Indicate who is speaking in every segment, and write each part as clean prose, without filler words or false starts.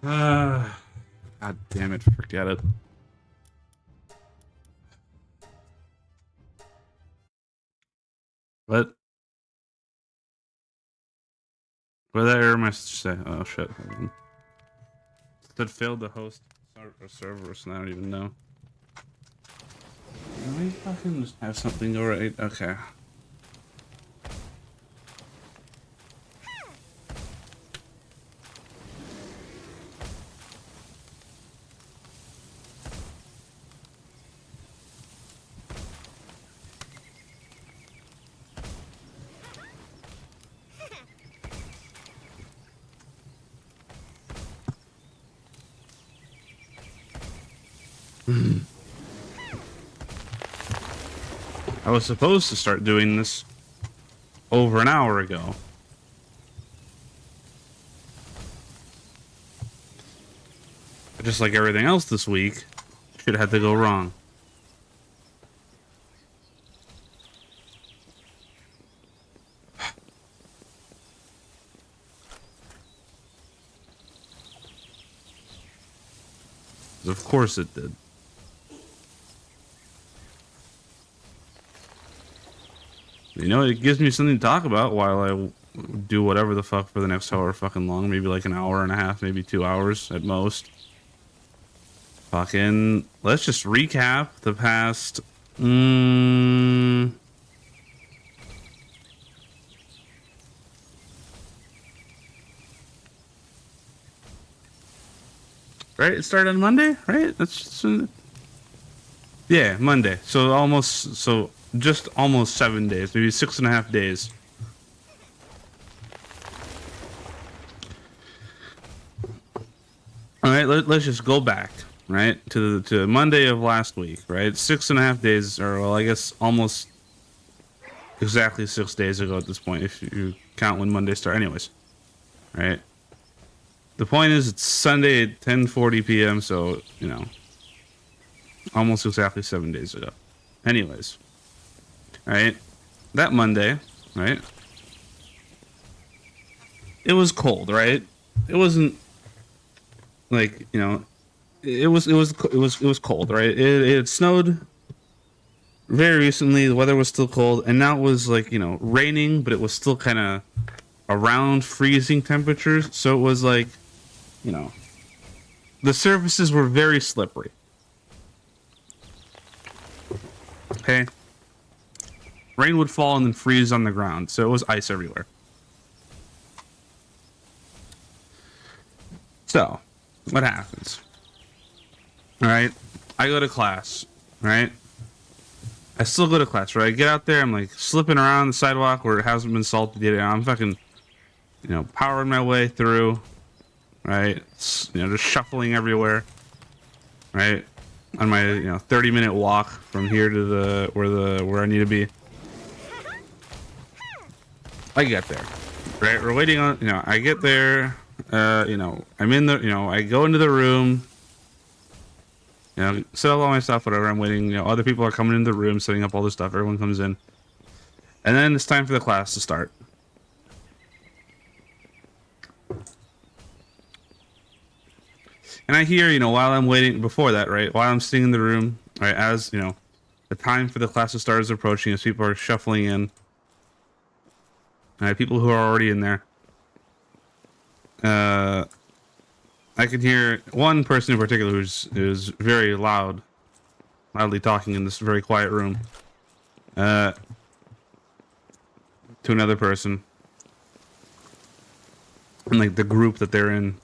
Speaker 1: God damn it, forget it. What? What did that error message say? Oh shit. That failed to host a server, so I don't even know. Let me fucking just have something go right. Okay. I was supposed to start doing this over an hour ago. But just like everything else this week, shit had to go wrong. Of course it did. You know, it gives me something to talk about while I do whatever the fuck for the next however fucking long. Maybe like an hour and a half, maybe 2 hours at most. Fucking, let's just recap the past. Right? It started on Monday, right? That's yeah, Monday. So just almost 7 days, maybe 6.5 days. All right, let's just go back, right, to Monday of last week, right? 6.5 days, or well, I guess almost exactly 6 days ago at this point, if you count when Monday started. Anyways, right. The point is, it's Sunday at 10:40 p.m. So you know, almost exactly 7 days ago. Anyways, right, that Monday, right? It was cold, right? It wasn't like it was cold, right? It had snowed very recently. The weather was still cold, and now it was like raining, but it was still kind of around freezing temperatures. So it was like you know the surfaces were very slippery. Okay, rain would fall and then freeze on the ground, so it was ice everywhere. So what happens? All right, I go to class. Right, I still go to class. Right, I get out there. I'm like slipping around the sidewalk where it hasn't been salted yet. I'm fucking powering my way through. Right, just shuffling everywhere. Right, on my 30-minute walk from here to where I need to be. I get there. Right, we're waiting on I get there. I'm in the I go into the room. Set up all my stuff, whatever. I'm waiting. Other people are coming into the room, setting up all this stuff. Everyone comes in, and then it's time for the class to start. And I hear, while I'm waiting before that, right, while I'm sitting in the room, right, as the time for the class to start is approaching, as people are shuffling in, right, people who are already in there. I can hear one person in particular who's very loudly talking in this very quiet room, to another person, and like the group that they're in,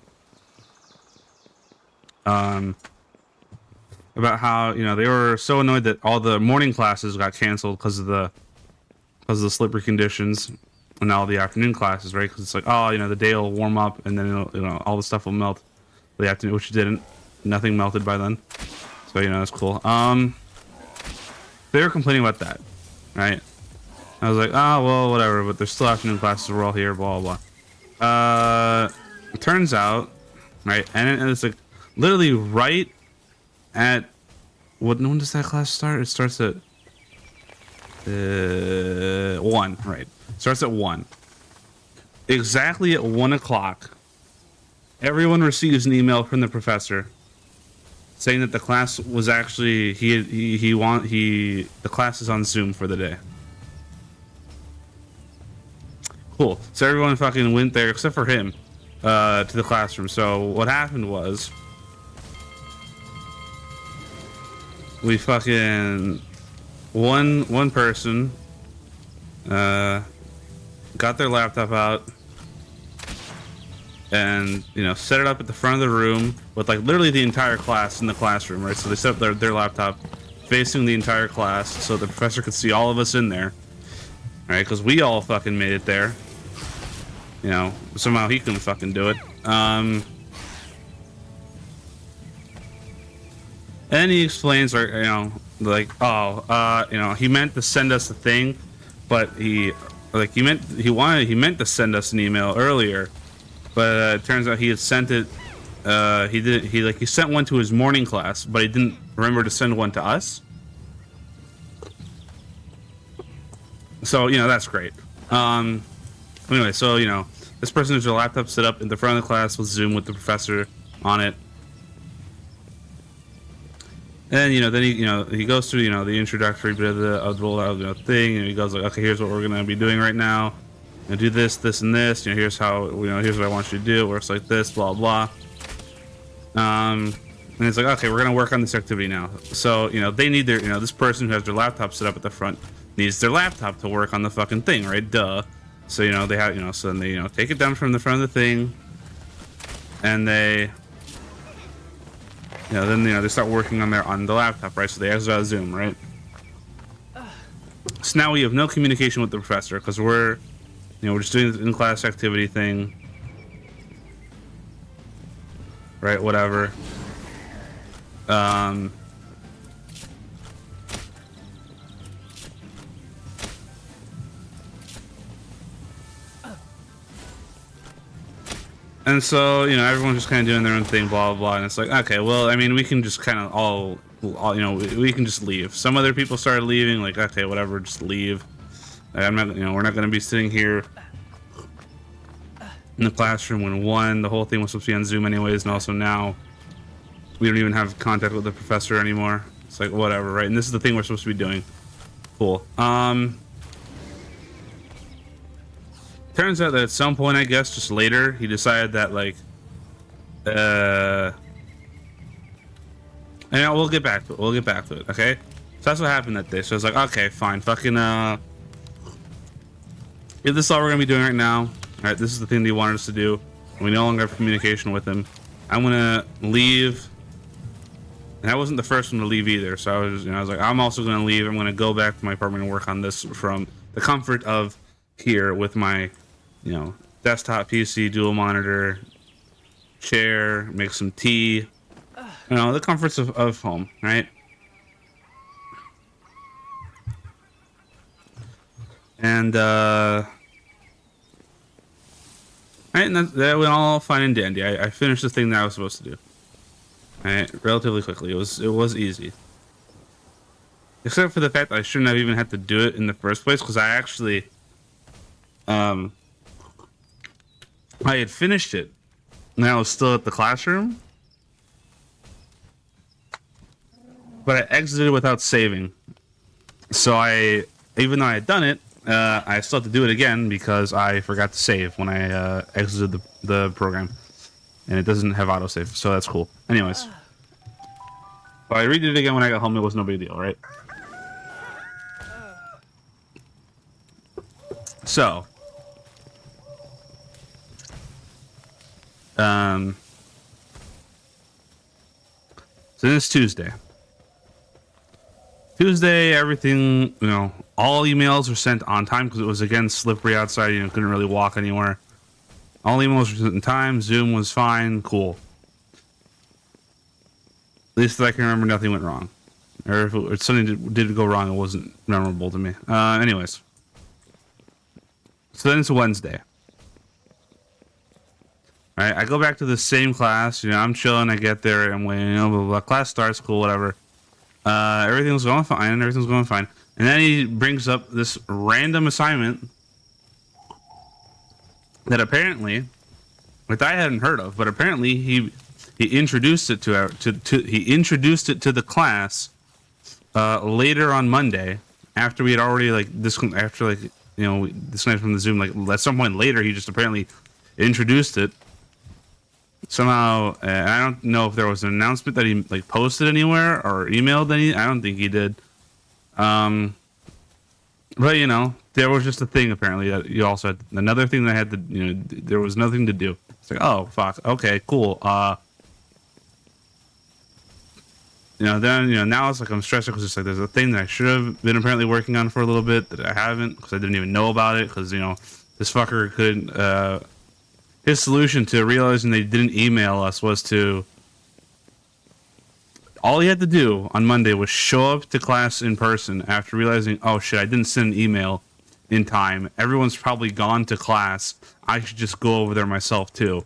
Speaker 1: about how they were so annoyed that all the morning classes got canceled because of the slippery conditions, and all the afternoon classes, right? Because it's like, oh, the day will warm up, and then all the stuff will melt the afternoon, which it didn't. Nothing melted by then, so that's cool. They were complaining about that, right? I was like, oh well, whatever. But there's still afternoon classes. We're all here, blah blah blah. It turns out, right, and it's like literally right at when does that class start? It starts at 1, right? Starts at 1. Exactly at 1 o'clock. Everyone receives an email from the professor saying that the class was actually the class is on Zoom for the day. Cool. So everyone fucking went there except for him to the classroom. So what happened was we fucking one person got their laptop out and, you know, set it up at the front of the room with like literally the entire class in the classroom, right? So they set up their laptop facing the entire class so the professor could see all of us in there, right? Because we all fucking made it there. You know, somehow he couldn't fucking do it. And he explains, or, you know, like, you know, he meant to send us a thing, but he meant to send us an email earlier, but it turns out he had sent it. He sent one to his morning class, but he didn't remember to send one to us. So, you know, that's great. Anyway, so, you know, this person has their laptop set up in the front of the class with Zoom with the professor on it. And, you know, then he goes through, you know, the introductory bit of the thing, and he goes like, okay, here's what we're going to be doing right now. You know, do this, this, and this. You know, here's how, you know, here's what I want you to do. It works like this, blah, blah. And it's like, okay, we're going to work on this activity now. So, you know, they need their, you know, this person who has their laptop set up at the front needs their laptop to work on the fucking thing, right? Duh. So, you know, they have, you know, so then they, you know, take it down from the front of the thing, and they, you know, then, you know, they start working on the laptop, right? So they exit out of Zoom, right? So now we have no communication with the professor because we're, you know, we're just doing this in-class activity thing, right? Whatever. And so, you know, everyone's just kind of doing their own thing, blah, blah, blah. And it's like, okay, well, I mean, we can just kind of all, you know, we can just leave. Some other people started leaving, like, okay, whatever, just leave. Like, I'm not, you know, we're not going to be sitting here in the classroom when the whole thing was supposed to be on Zoom anyways. And also now we don't even have contact with the professor anymore. It's like, whatever, right? And this is the thing we're supposed to be doing. Cool. Turns out that at some point, I guess, just later, he decided that, like, and we'll get back to it. We'll get back to it, okay? So that's what happened that day. So I was like, okay, fine, fucking, if this is all we're gonna be doing right now, all right, this is the thing that he wanted us to do, and we no longer have communication with him, I'm gonna leave. And I wasn't the first one to leave either, so I was, you know, I was like, I'm also gonna leave. I'm gonna go back to my apartment and work on this from the comfort of here with my, you know, desktop PC, dual monitor, chair, make some tea, you know, the comforts of home, right? And right, and that went all fine and dandy. I finished the thing that I was supposed to do, right, relatively quickly. It was easy, except for the fact that I shouldn't have even had to do it in the first place, because I actually I had finished it, and I was still at the classroom, but I exited without saving. So even though I had done it, I still had to do it again because I forgot to save when I exited the program, and it doesn't have autosave, so that's cool. Anyways, but I redid it again when I got home. It was no big deal, right? So, so it's Tuesday. Everything, you know, all emails were sent on time because it was, again, slippery outside. You know, couldn't really walk anywhere. All emails were sent in time. Zoom was fine. Cool. At least that I can remember, nothing went wrong. Or if something did go wrong, it wasn't memorable to me. Anyways. So then it's Wednesday. All right, I go back to the same class. You know, I'm chilling. I get there. I'm waiting. You know, blah, blah, blah. Class starts. Cool, whatever. Everything's going fine. And then he brings up this random assignment that apparently which I hadn't heard of, but apparently he introduced it he introduced it to the class later on Monday, after we had already disconnected from the Zoom. Like at some point later, he just apparently introduced it somehow. And I don't know if there was an announcement that he posted anywhere or emailed any. I don't think he did. But there was just a thing apparently that you also had another thing that had to, there was nothing to do. It's like, oh fuck, okay, cool. Then now it's like I'm stressed because it's like there's a thing that I should have been apparently working on for a little bit that I haven't because I didn't even know about it because this fucker couldn't. His solution to realizing they didn't email us was to. All he had to do on Monday was show up to class in person after realizing, oh shit, I didn't send an email in time. Everyone's probably gone to class. I should just go over there myself too.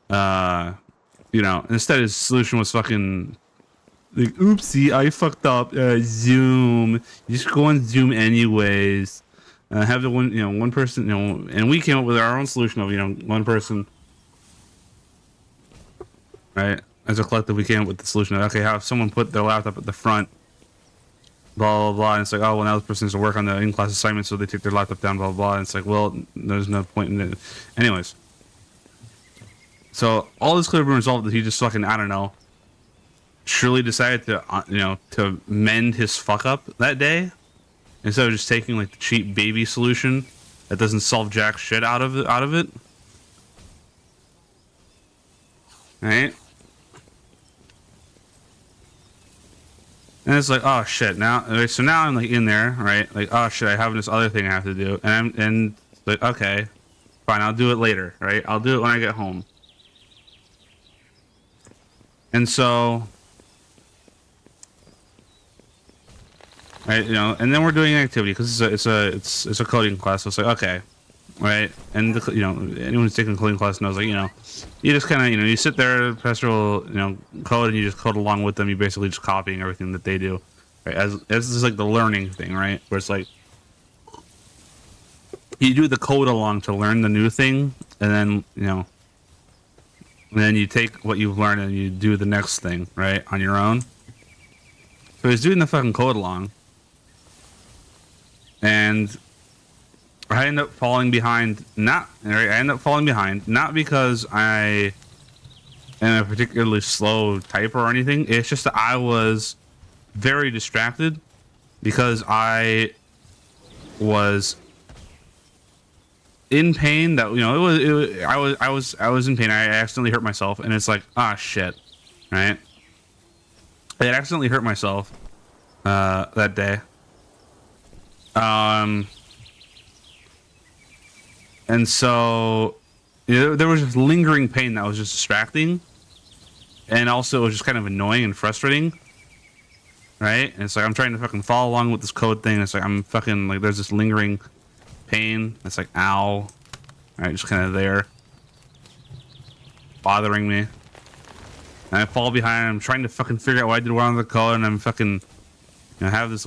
Speaker 1: Instead his solution was fucking like, oopsie, I fucked up. Zoom. You just go on Zoom anyways. Have the one person, and we came up with our own solution of, one person. Right? As a collective, we came up with the solution of, okay, have someone put their laptop at the front, blah, blah, blah. And it's like, oh, well, now this person has to work on the in-class assignment, so they take their laptop down, blah, blah, blah. And it's like, well, there's no point in it. Anyways. So all this could have been resolved that he just fucking, I don't know, surely decided to, to mend his fuck up that day instead of just taking the cheap baby solution that doesn't solve jack shit out of it. Right? And it's like, oh shit, now, so now I'm in there, right? Oh shit, I have this other thing I have to do. And okay, fine, I'll do it later, right? I'll do it when I get home. And so, right, and then we're doing an activity because it's a coding class. So it's like, okay, right? And anyone who's taking a coding class knows, you just kind of, you sit there, the professor will, code, and you just code along with them. You basically just copying everything that they do, right? As this is the learning thing, right? Where it's you do the code along to learn the new thing, and then and then you take what you've learned and you do the next thing, right, on your own. So he's doing the fucking code along, and I end up falling behind. I end up falling behind not because I am a particularly slow typer or anything. It's just that I was very distracted because I was in pain. That I was in pain. I accidentally hurt myself, and it's like, ah, shit, right? I had accidentally hurt myself that day. And so there was just lingering pain that was just distracting, and also it was just kind of annoying and frustrating, right? And it's like I'm trying to fucking follow along with this code thing. And it's like I'm fucking there's this lingering pain. It's like, ow, right? Just kind of there, bothering me. And I fall behind. I'm trying to fucking figure out what I did wrong with the code, and I'm fucking have this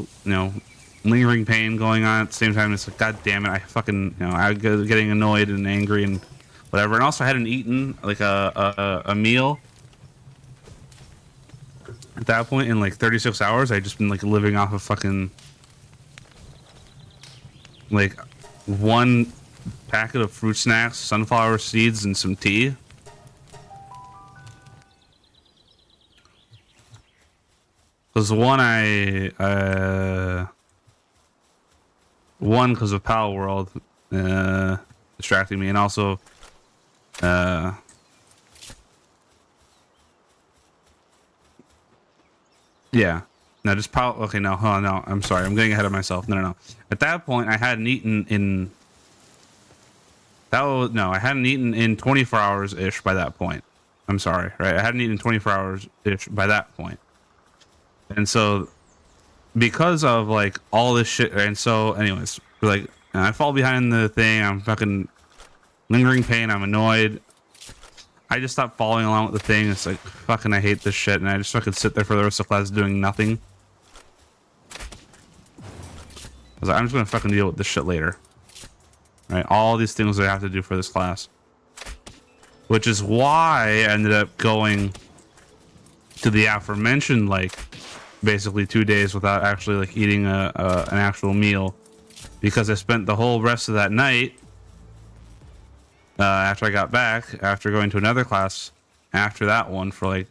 Speaker 1: lingering pain going on at the same time. It's like, god damn it, I fucking I was getting annoyed and angry and whatever. And also I hadn't eaten a meal at that point in 36 hours. I'd just been living off of fucking one packet of fruit snacks, sunflower seeds, and some tea. Because one because of Palworld distracting me, and also yeah, no, just okay, no, hold on, no, I'm sorry, I'm getting ahead of myself. No. At that point, I hadn't eaten in I hadn't eaten in 24 hours ish by that point. I'm sorry, right? I hadn't eaten 24 hours ish by that point. And so, because of all this shit, and so, anyways, I fall behind the thing. I'm fucking lingering pain. I'm annoyed. I just stopped following along with the thing. It's like, fucking, I hate this shit, and I just fucking sit there for the rest of class doing nothing. I was like, I'm just gonna fucking deal with this shit later. Right? All these things I have to do for this class. which is why I ended up going to the aforementioned, like, basically 2 days without actually, like, eating an actual meal, because I spent the whole rest of that night, after I got back, after going to another class after that one for, like,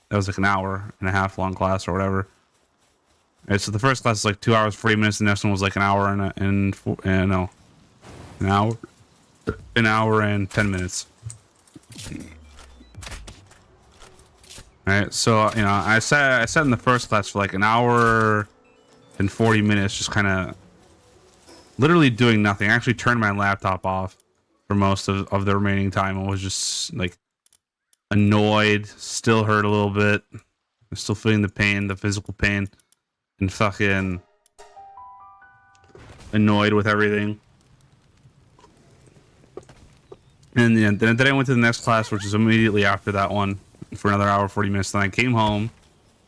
Speaker 1: that was like an hour and a half long class or whatever. Right, so the first class is like 2 hours 40 minutes. The next one was like an hour and an hour and 10 minutes. All right, so you know, I sat in the first class for like an hour and 40 minutes, just kind of literally doing nothing. I actually turned my laptop off for most of the remaining time. I was just like annoyed, still hurt a little bit. I'm still feeling the pain, the physical pain, and fucking annoyed with everything. And then I went to the next class, which is immediately after that one, for another hour 40 minutes. Then I came home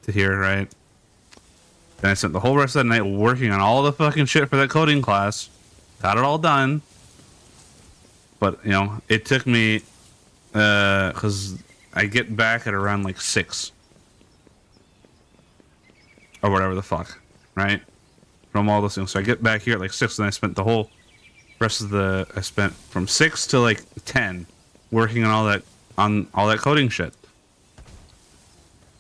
Speaker 1: to here, right? Then I spent the whole rest of the night working on all the fucking shit for that coding class. Got it all done. But, you know, it took me, because I get back at around like 6. Or whatever the fuck, right? From all those things. So I get back here at like 6, and I spent the whole rest of I spent from 6 to like 10 working on all that coding shit.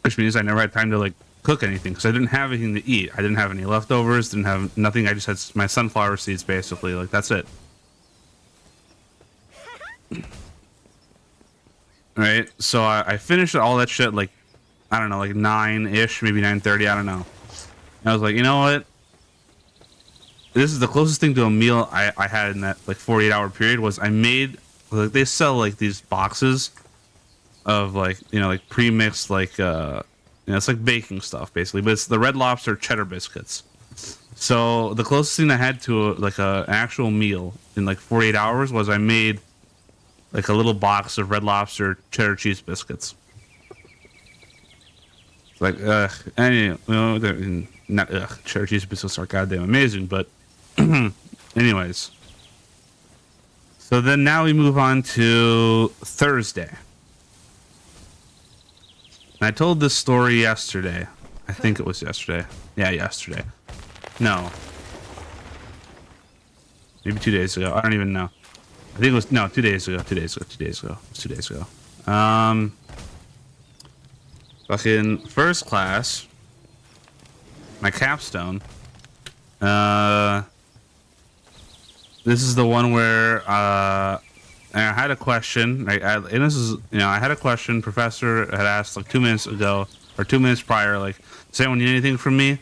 Speaker 1: Which means I never had time to like cook anything, because I didn't have anything to eat. I didn't have any leftovers, didn't have nothing. I just had my sunflower seeds, basically. Like, that's it. Right? So I finished all that shit like, I don't know, like 9-ish, maybe 9:30, I don't know. And I was like, you know what? This is the closest thing to a meal I had in that like 48-hour period. Was I made, like, they sell like these boxes of like, you know, like pre-mixed, like, you know, it's like baking stuff basically, but it's the Red Lobster cheddar biscuits. So the closest thing I had to like an actual meal in like 48 hours was I made like a little box of Red Lobster cheddar cheese biscuits. Like, anyway, not cheddar cheese biscuits are goddamn amazing, but anyways. So then now we move on to Thursday. And I told this story yesterday. I think it was yesterday. Yeah, yesterday. No. Maybe 2 days ago. I don't even know. I think it was, no, 2 days ago. 2 days ago. 2 days ago. It was 2 days ago. Fucking first class, my capstone. This is the one where I had a question. And this is, you know, I had a question. Professor had asked like 2 minutes ago or 2 minutes prior, like, does anyone need anything from me?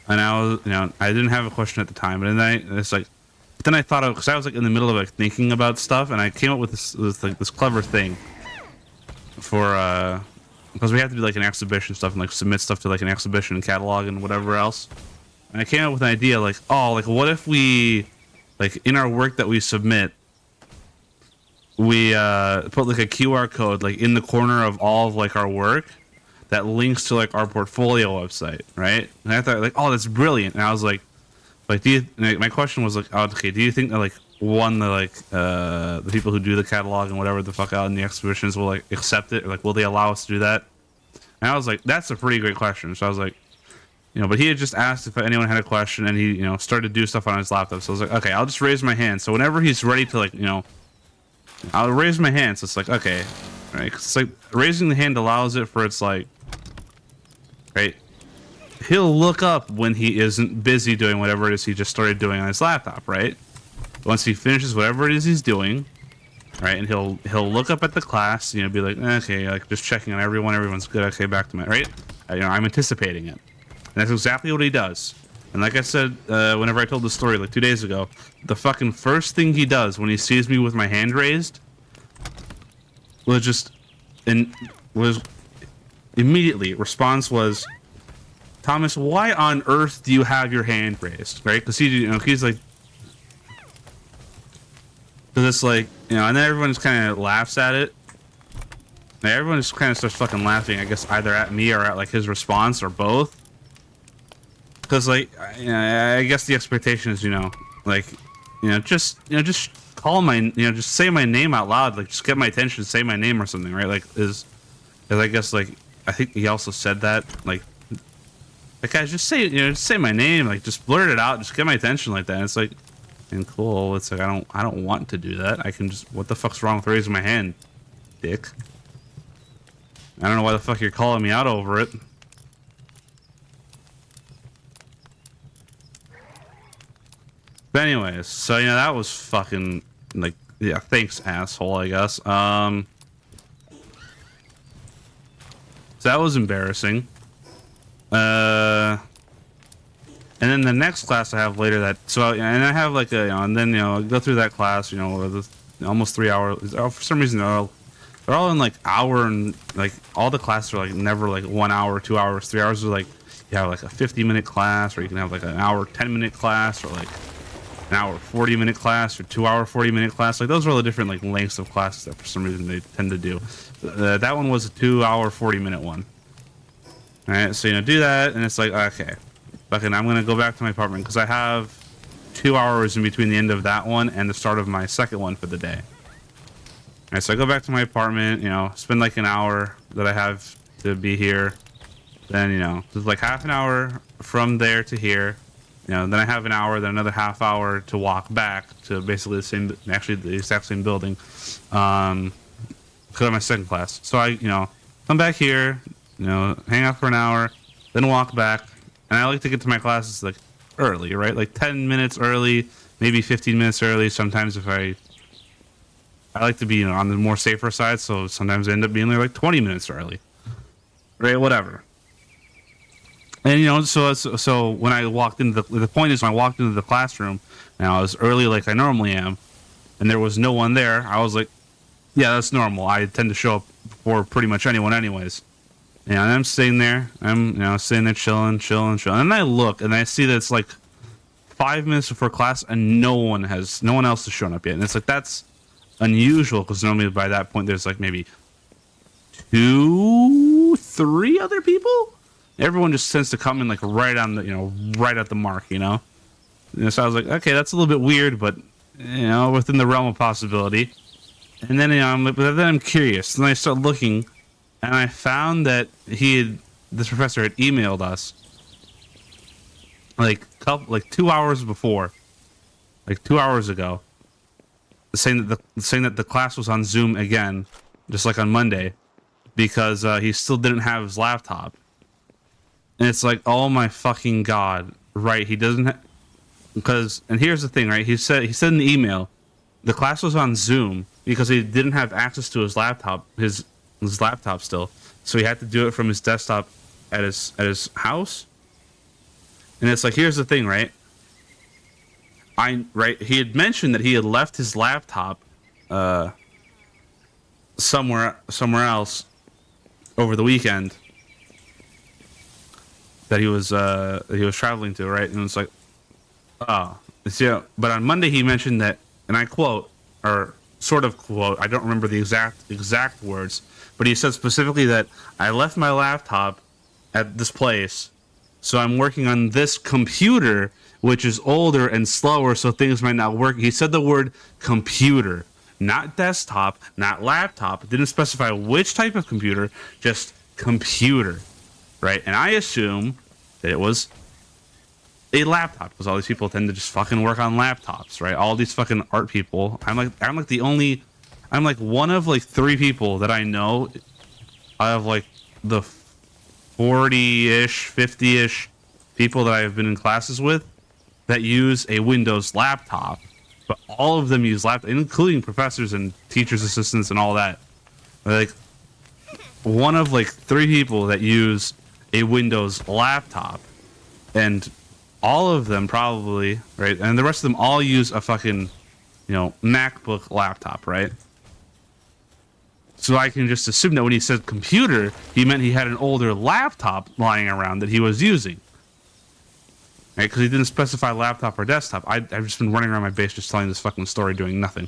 Speaker 1: And I was, you know, I didn't have a question at the time, but then I thought of, because I was like in the middle of like thinking about stuff, and I came up with this clever thing for because we have to do like an exhibition stuff and like submit stuff to like an exhibition and catalog and whatever else. And I came up with an idea like, oh, like what if we, like in our work that we submit, we put like a QR code like in the corner of all of like our work that links to like our portfolio website, right? And I thought like, oh, that's brilliant. And I was like, do you? My question was like, oh, okay, do you think that like the people who do the catalog and whatever the fuck out in the exhibitions will like accept it, or like will they allow us to do that? And I was like, that's a pretty great question. So I was like, you know, but he had just asked if anyone had a question, and he, you know, started to do stuff on his laptop. So I was like, okay, I'll just raise my hand. So whenever he's ready to like, you know, I'll raise my hand. So it's like, okay, right? 'Cause it's like raising the hand allows it for, it's like, right? He'll look up when he isn't busy doing whatever it is he just started doing on his laptop, right? Once he finishes whatever it is he's doing, right, and he'll look up at the class, you know, be like, okay, like just checking on everyone's good, okay, back to my, right? You know, I'm anticipating it. And that's exactly what he does. And like I said, whenever I told the story like 2 days ago, the fucking first thing he does when he sees me with my hand raised was immediately, response was, Thomas, why on earth do you have your hand raised, right? Because he's like, because it's like, you know, and then everyone just kind of laughs at it. And everyone just kind of starts fucking laughing, I guess, either at me or at like his response or both. Because like, you know, I guess the expectation is, you know, like, just call my, just say my name out loud, like just get my attention, say my name or something, right? Like is I guess like I think he also said that like guys just say just say my name, like just blurt it out, just get my attention like that. And it's like, and cool. It's like I don't want to do that. I can just, what the fuck's wrong with raising my hand, dick? I don't know why the fuck you're calling me out over it. But anyways, so that was fucking like, yeah, thanks asshole, I guess. So that was embarrassing. And then the next class I have later and I have like and then I go through that class, almost 3 hours. For some reason they're all in like hour, and like all the classes are like never like 1 hour, 2 hours, 3 hours. Are like you have like a 50-minute class, or you can have like an hour 10-minute class, or like an hour 40-minute class, or 2 hour 40-minute class. Like those are all the different like lengths of classes that for some reason they tend to do. That one was a 2 hour 40-minute one. All right, so do that, and it's like, okay, fucking, I'm gonna go back to my apartment because I have 2 hours in between the end of that one and the start of my second one for the day. All right, so I go back to my apartment, spend like an hour that I have to be here. Then there's like half an hour from there to here. Then I have an hour, then another half hour to walk back to basically the exact same building, go to my second class. So I, come back here, hang out for an hour, then walk back. And I like to get to my classes like early, right? Like 10 minutes early, maybe 15 minutes early. Sometimes if I like to be, on the more safer side. So sometimes I end up being there like 20 minutes early, right? Whatever. And so when I walked into the point is when I walked into the classroom and I was early like I normally am, and there was no one there, I was like, yeah, that's normal. I tend to show up before pretty much anyone anyways. And I'm sitting there, sitting there chilling. And I look and I see that it's like 5 minutes before class and no one else has shown up yet. And it's like, that's unusual because normally by that point there's like maybe 2, 3 other people. Everyone just tends to come in like right on the, right at the mark, And so I was like, okay, that's a little bit weird, but within the realm of possibility. And then then I'm curious, and I start looking, and I found that this professor had emailed us like 2 hours before, like 2 hours ago, saying that the class was on Zoom again, just like on Monday, because he still didn't have his laptop. And it's like, oh my fucking god, right? He doesn't because, and here's the thing, right? He said in the email, the class was on Zoom because he didn't have access to his laptop, his laptop still, so he had to do it from his desktop at his house. And it's like, here's the thing, right? He had mentioned that he had left his laptop somewhere else over the weekend that he was traveling to, right? And it's like, oh, but on Monday he mentioned that, and I quote, or sort of quote, I don't remember the exact words, but he said specifically that I left my laptop at this place, so I'm working on this computer, which is older and slower, so things might not work. He said the word computer, not desktop, not laptop. It didn't specify which type of computer, just computer, right? And I assume that it was a laptop, because all these people tend to just fucking work on laptops, right? All these fucking art people. I'm like one of like 3 people that I know out of like the 40-ish, 50-ish people that I've been in classes with that use a Windows laptop, but all of them use laptops, including professors and teachers' assistants and all that. Like one of like 3 people that use a Windows laptop, and all of them probably, right, and the rest of them all use a fucking, MacBook laptop, right? So I can just assume that when he said computer, he meant he had an older laptop lying around that he was using, right? Because he didn't specify laptop or desktop. I've just been running around my base just telling this fucking story, doing nothing,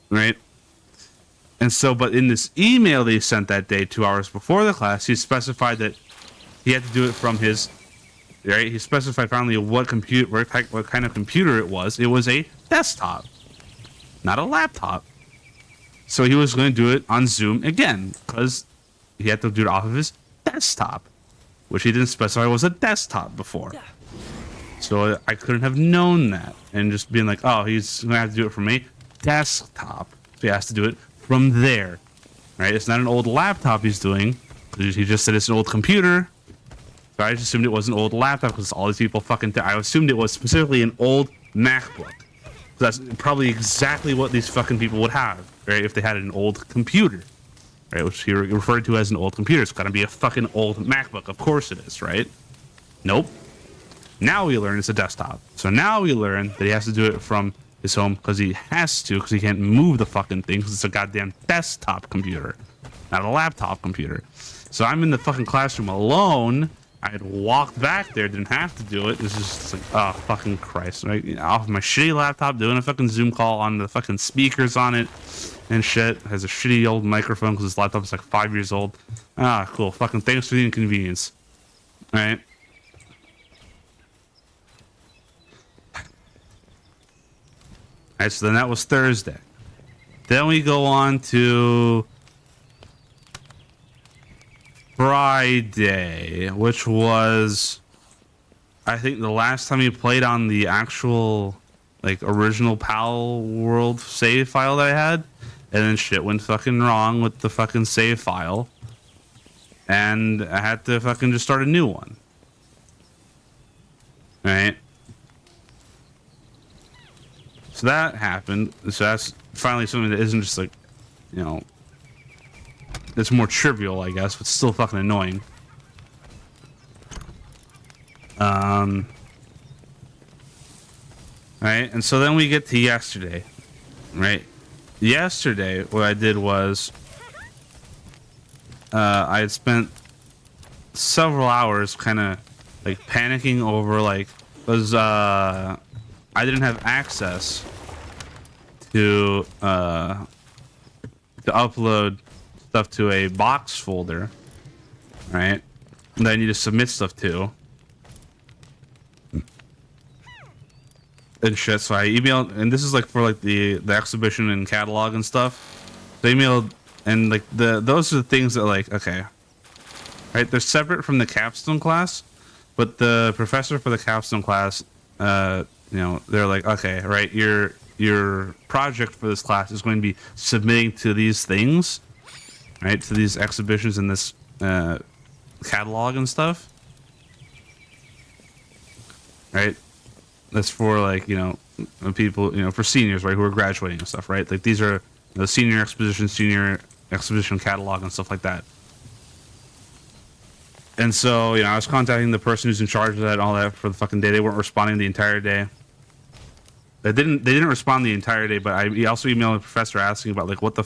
Speaker 1: right? And so, but in this email that he sent that day, 2 hours before the class, he specified that he had to do it from his, right? He specified finally what kind of computer it was. It was a desktop. not a laptop. So he was going to do it on Zoom again, because he had to do it off of his desktop, which he didn't specify was a desktop before. So I couldn't have known that, and just being like, oh, he's going to have to do it from a desktop. So he has to do it from there, right? It's not an old laptop he's doing. He just said it's an old computer. So I just assumed it was an old laptop because all these people fucking... I assumed it was specifically an old MacBook. That's probably exactly what these fucking people would have, right? If they had an old computer, right? Which he referred to as an old computer. It's got to be a fucking old MacBook. Of course it is, right? Nope. Now we learn it's a desktop. So now we learn that he has to do it from his home because he has to, because he can't move the fucking thing because it's a goddamn desktop computer, not a laptop computer. So I'm in the fucking classroom alone. I had walked back there, didn't have to do it. It's just like, oh, fucking Christ. Right? Off my shitty laptop, doing a fucking Zoom call on the fucking speakers on it and shit. It has a shitty old microphone because this laptop is like 5 years old. Ah, cool. Fucking thanks for the inconvenience. All right. All right, so then that was Thursday. Then we go on to Friday, which was, I think, the last time he played on the actual, like, original Palworld save file that I had. And then shit went fucking wrong with the fucking save file. And I had to fucking just start a new one. Right? So that happened. So that's finally something that isn't just like, you know, it's more trivial, I guess, but still fucking annoying. Right? And so then we get to yesterday. Right? Yesterday, what I did was I had spent several hours kind of like panicking over like, because I didn't have access to upload stuff to a box folder, right? That I need to submit stuff to. And shit, so I emailed, and this is like for like the exhibition and catalog and stuff. So I emailed, and like those are the things that like, okay, right? They're separate from the capstone class, but the professor for the capstone class, you know, they're like, okay, right, your project for this class is going to be submitting to these things, right, to these exhibitions and this catalog and stuff, right? That's for like, you know, people, you know, for seniors, right, who are graduating and stuff, right? Like these are the senior exposition catalog and stuff like that. And so, you know, I was contacting the person who's in charge of that and all that for the fucking day. They weren't responding the entire day. They didn't respond the entire day, but I also emailed the professor asking about like what the,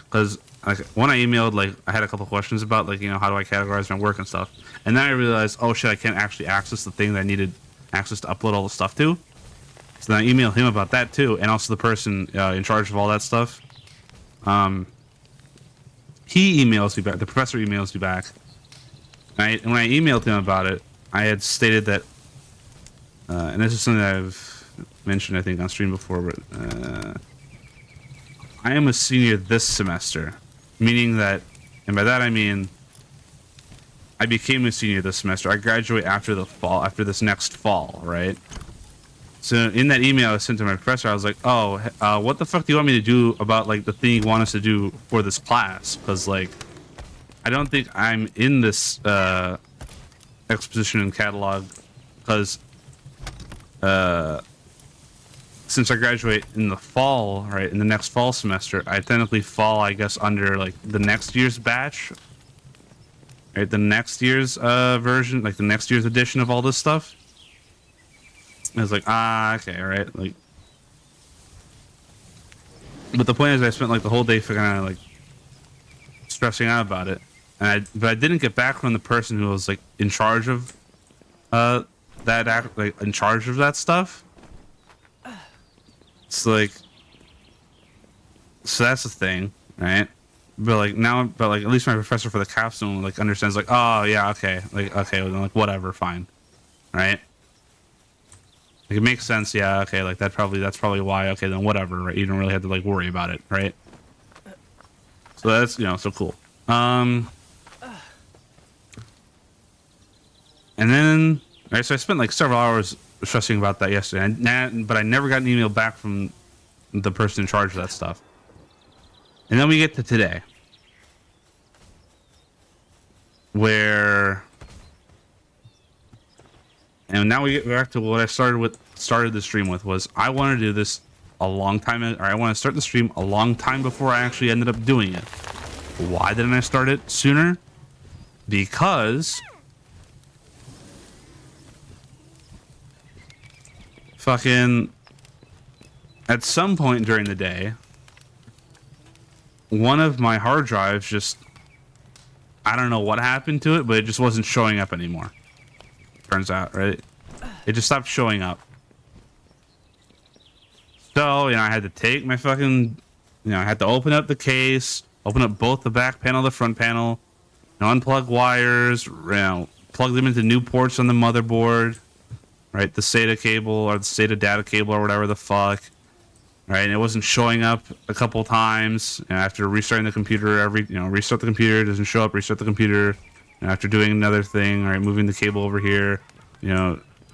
Speaker 1: because like when I emailed, like I had a couple questions about like, you know, how do I categorize my work and stuff, and then I realized, oh shit, I can't actually access the thing that I needed access to upload all the stuff to. So then I emailed him about that too, and also the person in charge of all that stuff. He emails me back. The professor emails me back. And when I emailed him about it, I had stated that, and this is something that I've mentioned, I think, on stream before, but I am a senior this semester, meaning that, and by that I mean, I became a senior this semester. I graduate after the fall, after this next fall, right? So in that email I sent to my professor, I was like, oh, what the fuck do you want me to do about like the thing you want us to do for this class? Because like, I don't think I'm in this exposition and catalog because since I graduate in the fall, right, in the next fall semester, I technically fall, I guess, under like the next year's batch, right, the next year's version, like the next year's edition of all this stuff. I was like, okay, right, like, but the point is I spent like the whole day kind of like stressing out about it. But I didn't get back from the person who was like in charge of in charge of that stuff. It's like, so that's the thing, right? But like now, but like at least my professor for the capstone like understands, like, oh yeah, okay, like okay, well, then, like whatever, fine, right? Like, it makes sense. Yeah. Okay. Like that's probably why. Okay. Then whatever. Right. You don't really have to like worry about it. Right. So that's so cool. And then right. So I spent like several hours stressing about that yesterday, but I never got an email back from the person in charge of that stuff. And then we get to today, where, and now we get back to what I started the stream with was I want to do this a long time, or I want to start the stream a long time before I actually ended up doing it. Why didn't I start it sooner? Because fucking at some point during the day, one of my hard drives just, I don't know what happened to it, but it just wasn't showing up anymore. Turns out, right? It just stopped showing up. So, I had to take my fucking, I had to open up the case, open up both the back panel, the front panel, unplug wires, plug them into new ports on the motherboard, right? The SATA cable or the SATA data cable or whatever the fuck, right? And it wasn't showing up a couple times. And after restarting the computer, restart the computer, it doesn't show up, restart the computer. And after doing another thing, right, moving the cable over here,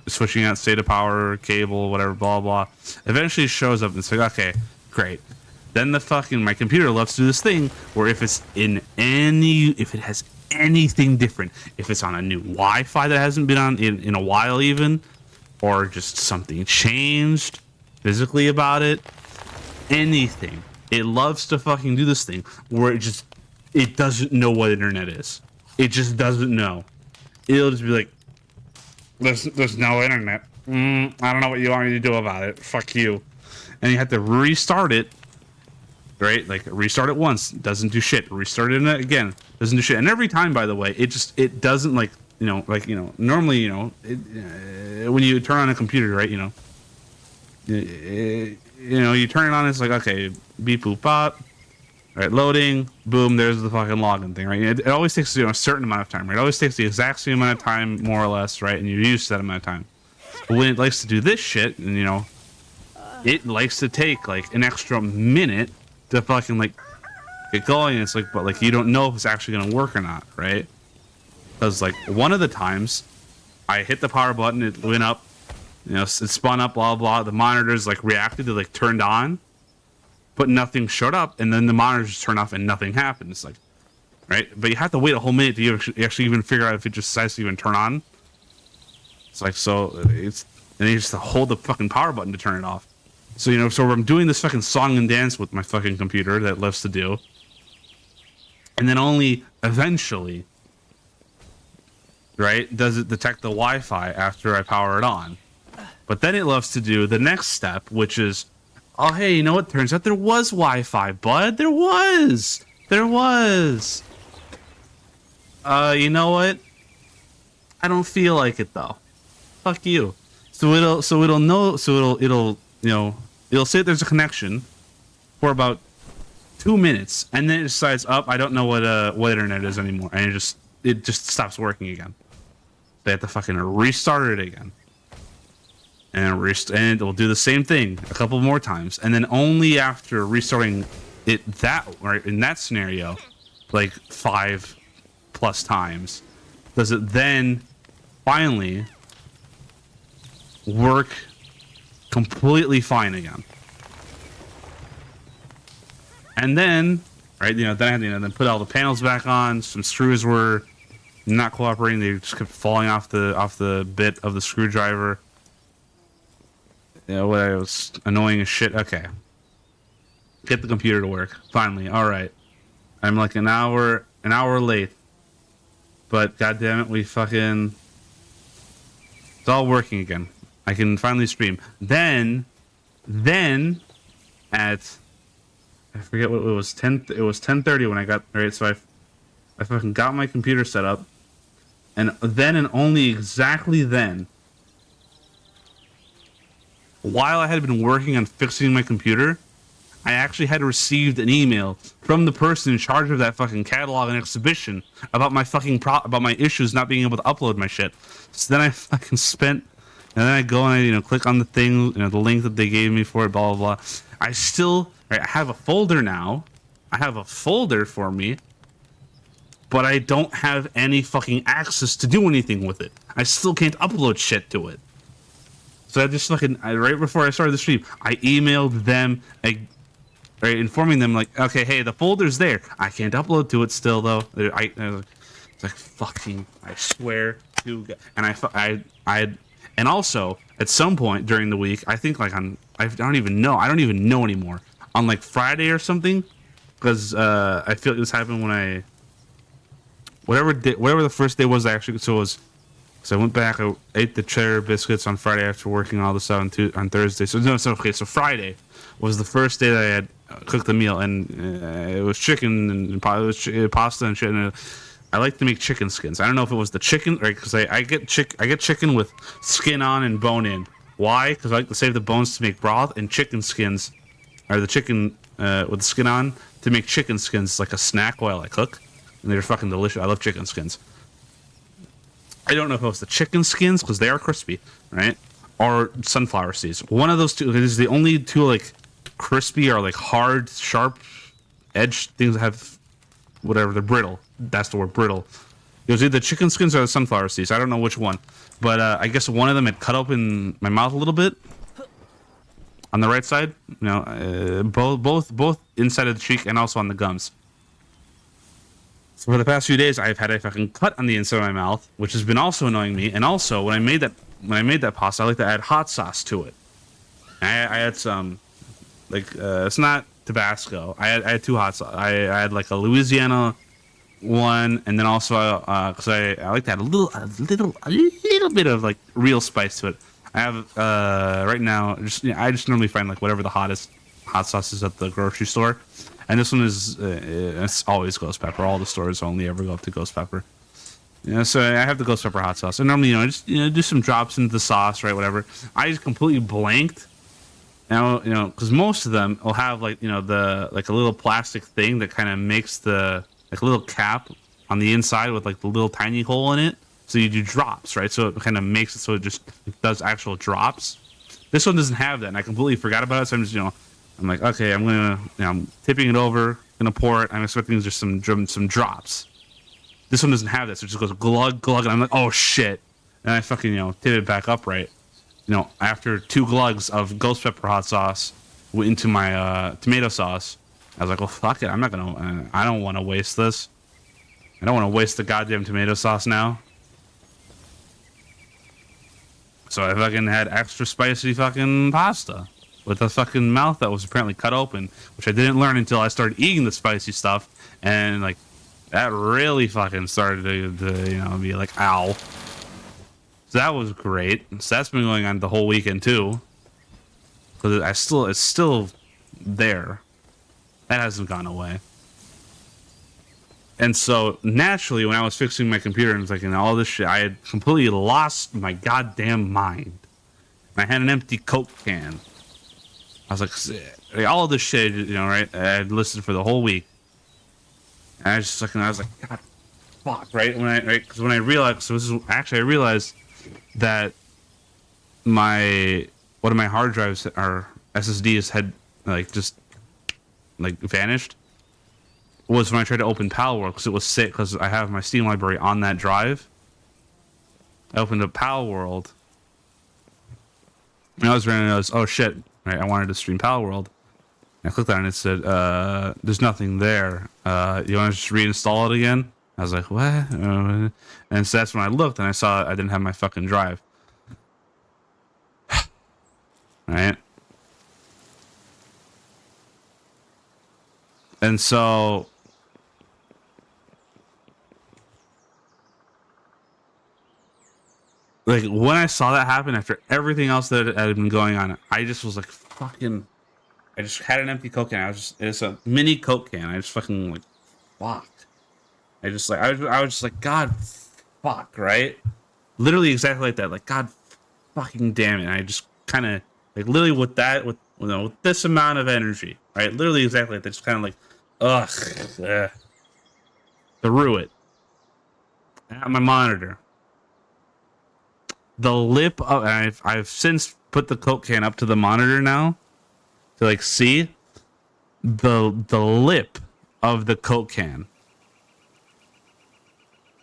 Speaker 1: switching out SATA power cable, whatever, blah, blah. Eventually it shows up and it's like, okay, great. Then my computer loves to do this thing where if it has anything different, if it's on a new Wi-Fi that hasn't been on in a while even, or just something changed physically about it, anything, it loves to fucking do this thing where it doesn't know what internet is. It just doesn't know. It'll just be like, there's no internet. I don't know what you want me to do about it. Fuck you. And you have to restart it, right? Like restart it once, doesn't do shit. Restart it again, doesn't do shit. And every time, by the way, it doesn't normally, when you turn on a computer, right? You turn it on, it's like, okay, beep boop bop, right? Loading, boom, there's the fucking login thing, right? It always takes a certain amount of time, right? It always takes the exact same amount of time, more or less, right? And you're used to that amount of time. But when it likes to do this shit, and it likes to take like an extra minute to fucking like get going. And it's like, but like you don't know if it's actually gonna work or not, right? Because like one of the times I hit the power button, it went up, it spun up, blah blah. The monitors like reacted, they like turned on, but nothing showed up, and then the monitors just turned off and nothing happened. It's like, right? But you have to wait a whole minute to actually even figure out if it just decides to even turn on. It's like, so it's, and you just hold the fucking power button to turn it off. So so I'm doing this fucking song and dance with my fucking computer that it loves to do, and then only eventually, right, does it detect the Wi-Fi after I power it on. But then it loves to do the next step, which is, oh, hey, you know what? Turns out there was Wi-Fi, bud. There was. You know what? I don't feel like it though. Fuck you. It'll say there's a connection for about 2 minutes, and then it decides, I don't know what internet is anymore, and it just stops working again. They have to fucking restart it again. And it will do the same thing a couple more times, and then only after restarting it in that scenario, like 5+ times, does it then finally work completely fine again. And then, right, then I had to then put all the panels back on. Some screws were not cooperating; they just kept falling off the bit of the screwdriver. It was annoying as shit. Okay. Get the computer to work. Finally. All right. I'm like an hour late. But goddamn it, it's all working again. I can finally stream. Then at, I forget what it was, it was 10:30 when I got, right, so I fucking got my computer set up. And then and only exactly then, while I had been working on fixing my computer, I actually had received an email from the person in charge of that fucking catalog and exhibition about my fucking about my issues not being able to upload my shit. So then I fucking spent And then I go and I, click on the thing, the link that they gave me for it, blah, blah, blah. I still, right, I have a folder now. I have a folder for me, but I don't have any fucking access to do anything with it. I still can't upload shit to it. So I just fucking, right before I started the stream, I emailed them, right, informing them, like, okay, hey, the folder's there. I can't upload to it still, though. It's like, fucking, I swear to God. And and also, at some point during the week, I think, like, I don't even know anymore. On, like, Friday or something, because I feel like this happened when whatever the first day was, so I went back, I ate the cheddar biscuits on Friday after working all this out on Thursday. So Friday was the first day that I had cooked the meal, and it was chicken and pasta and shit. And I like to make chicken skins. I don't know if it was the chicken, right? Because I get chicken with skin on and bone in. Why? Because I like to save the bones to make broth, and chicken skins, or the chicken with the skin on, to make chicken skins like a snack while I cook, and they're fucking delicious. I love chicken skins. I don't know if it was the chicken skins, because they are crispy, right? Or sunflower seeds. One of those two is the only two, like, crispy or, like, hard, sharp edge things that have, whatever, they're brittle. That's the word, brittle. It was either the chicken skins or the sunflower seeds. I don't know which one. But I guess one of them had cut open my mouth a little bit. On the right side. Both inside of the cheek and also on the gums. So for the past few days, I've had a fucking cut on the inside of my mouth, which has been also annoying me. And also, when I made that pasta, I like to add hot sauce to it. I had some, like, it's not Tabasco. I had two hot sauce. I had like a Louisiana one, and then also because I like to add a little bit of like real spice to it. I have right now. I just normally find like whatever the hottest hot sauce is at the grocery store. And this one is, it's always ghost pepper. All the stores only ever go up to ghost pepper. So I have the ghost pepper hot sauce. And normally, I just, do some drops into the sauce, right, whatever. I just completely blanked. Now, because most of them will have, like, like a little plastic thing that kind of makes the, like, a little cap on the inside with, like, the little tiny hole in it. So you do drops, right? So it kind of makes it so it does actual drops. This one doesn't have that, and I completely forgot about it. So I'm just, I'm like, okay, I'm tipping it over, gonna pour it. I'm expecting just some drops. This one doesn't have that, so it just goes glug, glug, and I'm like, oh shit. And I fucking, tip it back up right. After 2 glugs of ghost pepper hot sauce into my tomato sauce, I was like, well, fuck it. I don't want to waste this. I don't want to waste the goddamn tomato sauce now. So I fucking had extra spicy fucking pasta with a fucking mouth that was apparently cut open, which I didn't learn until I started eating the spicy stuff, and like that really fucking started to be like, ow. So that was great. So that's been going on the whole weekend too, because it's still there. That hasn't gone away. And so naturally, when I was fixing my computer and like all this shit, I had completely lost my goddamn mind. I had an empty Coke can. I was like, all of this shit, right? I had listened for the whole week. And I was like, God, fuck, right? Because when I realized, I realized that one of my hard drives or SSDs had just vanished. Was when I tried to open Palworld, because it was sick, because I have my Steam library on that drive. I opened up Palworld. And I was running, oh shit, right, I wanted to stream Palworld. And I clicked on it and it said, there's nothing there. You want to just reinstall it again? I was like, what? And so that's when I looked and I saw I didn't have my fucking drive. Right? And so like when I saw that happen after everything else that had been going on, I just was like, fucking, I just had an empty Coke can. It's a mini Coke can. I just fucking like, fuck. I was just like, God, fuck, right? Literally exactly like that. Like, God, fucking damn it. And I just kind of like literally with this amount of energy, right? Literally exactly like that. Just kind of like, ugh, through it. I have my monitor. the lip of, and I've since put the Coke can up to the monitor now to like see the lip of the Coke can.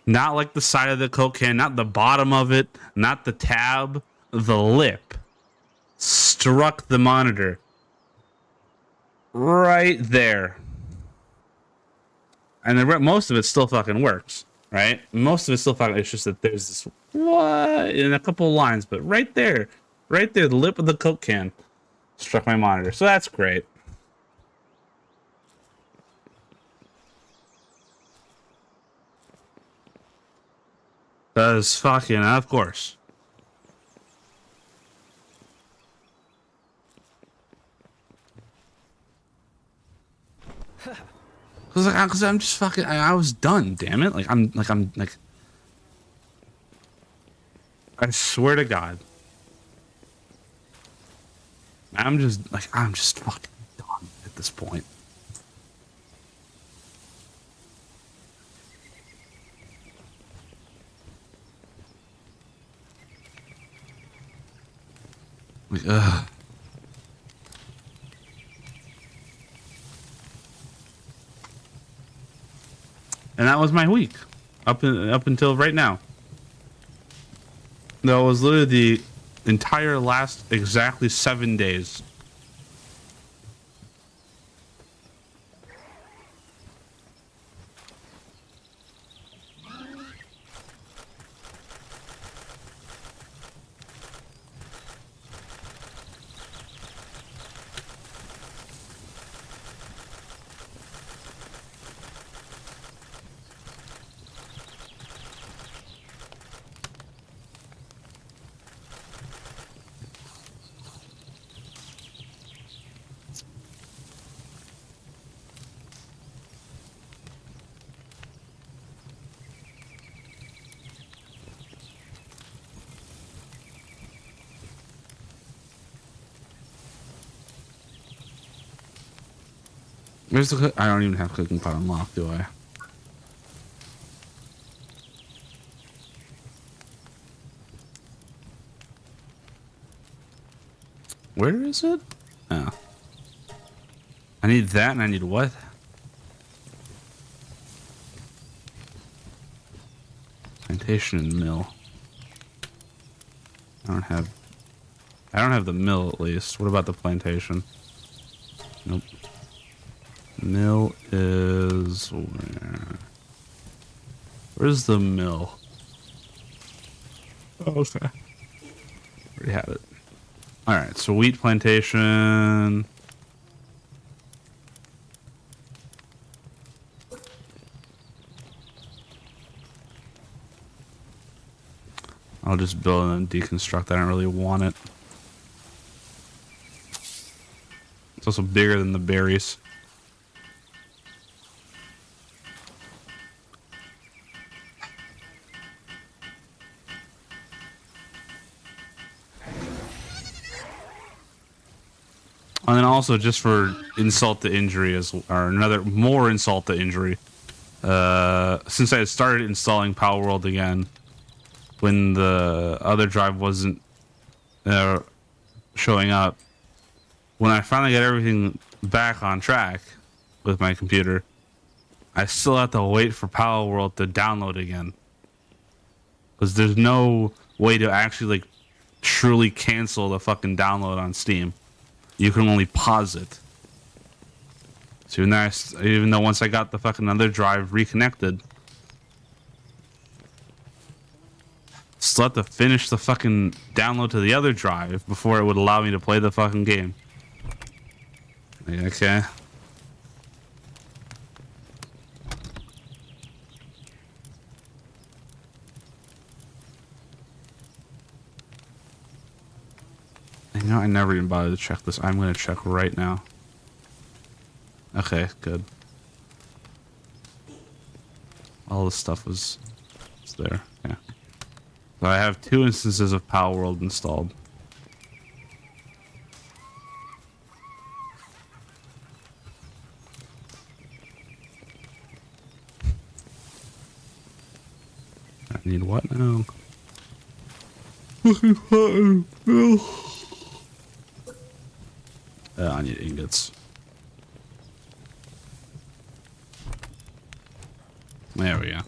Speaker 1: Not like the side of the Coke can, not the bottom of it, not the tab, the lip struck the monitor right there. And most of it still fucking works, right? Most of it still fucking, it's just that there's this, what, in a couple of lines, but right there, the lip of the Coke can struck my monitor. So that's great. Because fucking, of course. Because I'm just fucking, I was done, damn it. I'm like, I swear to God. I'm just fucking done at this point. Like, ugh. And that was my week, up until right now. That was literally the entire last exactly 7 days. Where's the I don't even have cooking pot unlocked, do I? Where is it? Oh. I need that and I need what? Plantation and mill. I don't have the mill at least. What about the plantation? Nope. Mill is where? Where's the mill? Oh, okay. Already had it. Alright, so wheat plantation. I'll just build and then deconstruct. I don't really want it. It's also bigger than the berries. And then also just for insult to injury or another more insult to injury. Since I had started installing Palworld again, when the other drive wasn't showing up, when I finally got everything back on track with my computer, I still have to wait for Palworld to download again. Because there's no way to actually like truly cancel the fucking download on Steam. You can only pause it. So even though once I got the fucking other drive reconnected, still have to finish the fucking download to the other drive before it would allow me to play the fucking game. Like, okay. You know, I never even bothered to check this. I'm going to check right now. Okay, good. All this stuff was there. Yeah. So I have 2 instances of Palworld installed. I need what now? I need ingots. There we go.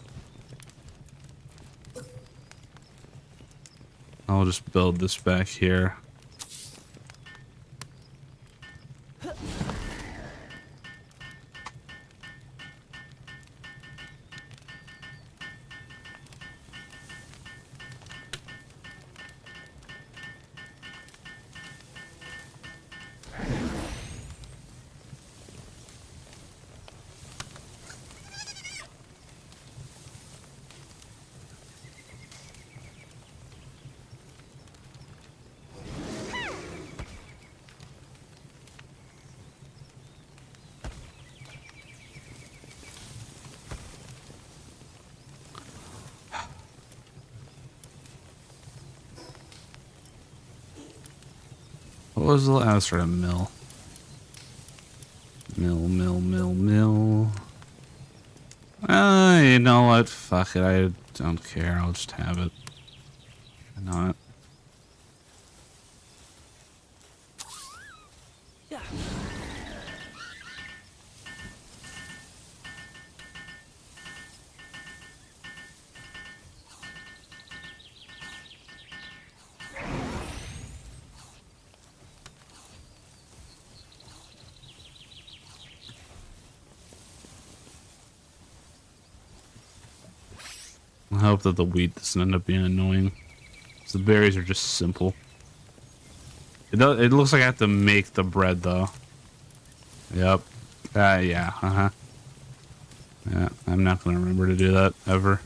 Speaker 1: I'll just build this back here. What was the last sort of mill? Mill. You know what? Fuck it. I don't care. I'll just have it. Why not?
Speaker 2: Yeah.
Speaker 1: I hope that the wheat doesn't end up being annoying. The berries are just simple. It looks like I have to make the bread though. Yep. Yeah. Yeah, I'm not gonna remember to do that ever.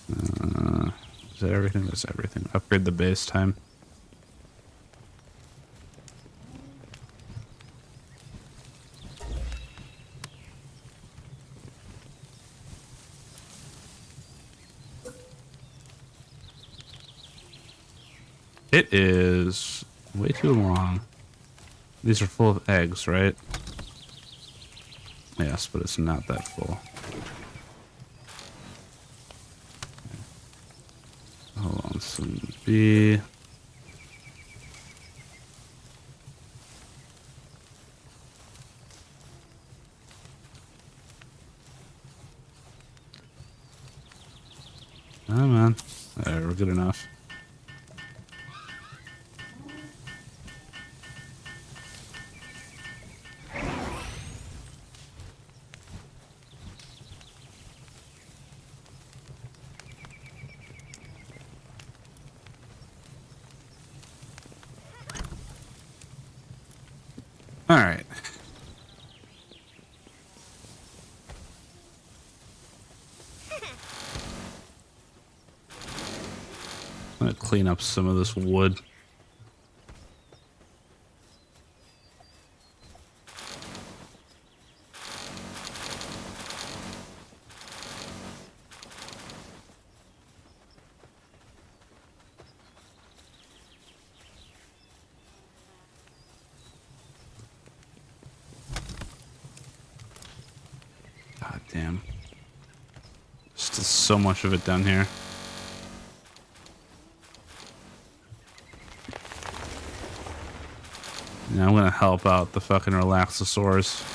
Speaker 1: Is that everything? That's everything. Upgrade the base time. It is way too long. These are full of eggs, right? Yes, but it's not that full. Hold on, some B. Oh man, there, we're good enough. All right. I'm gonna clean up some of this wood. God damn. Still so much of it down here. Yeah, I'm gonna help out the fucking Relaxosaurus.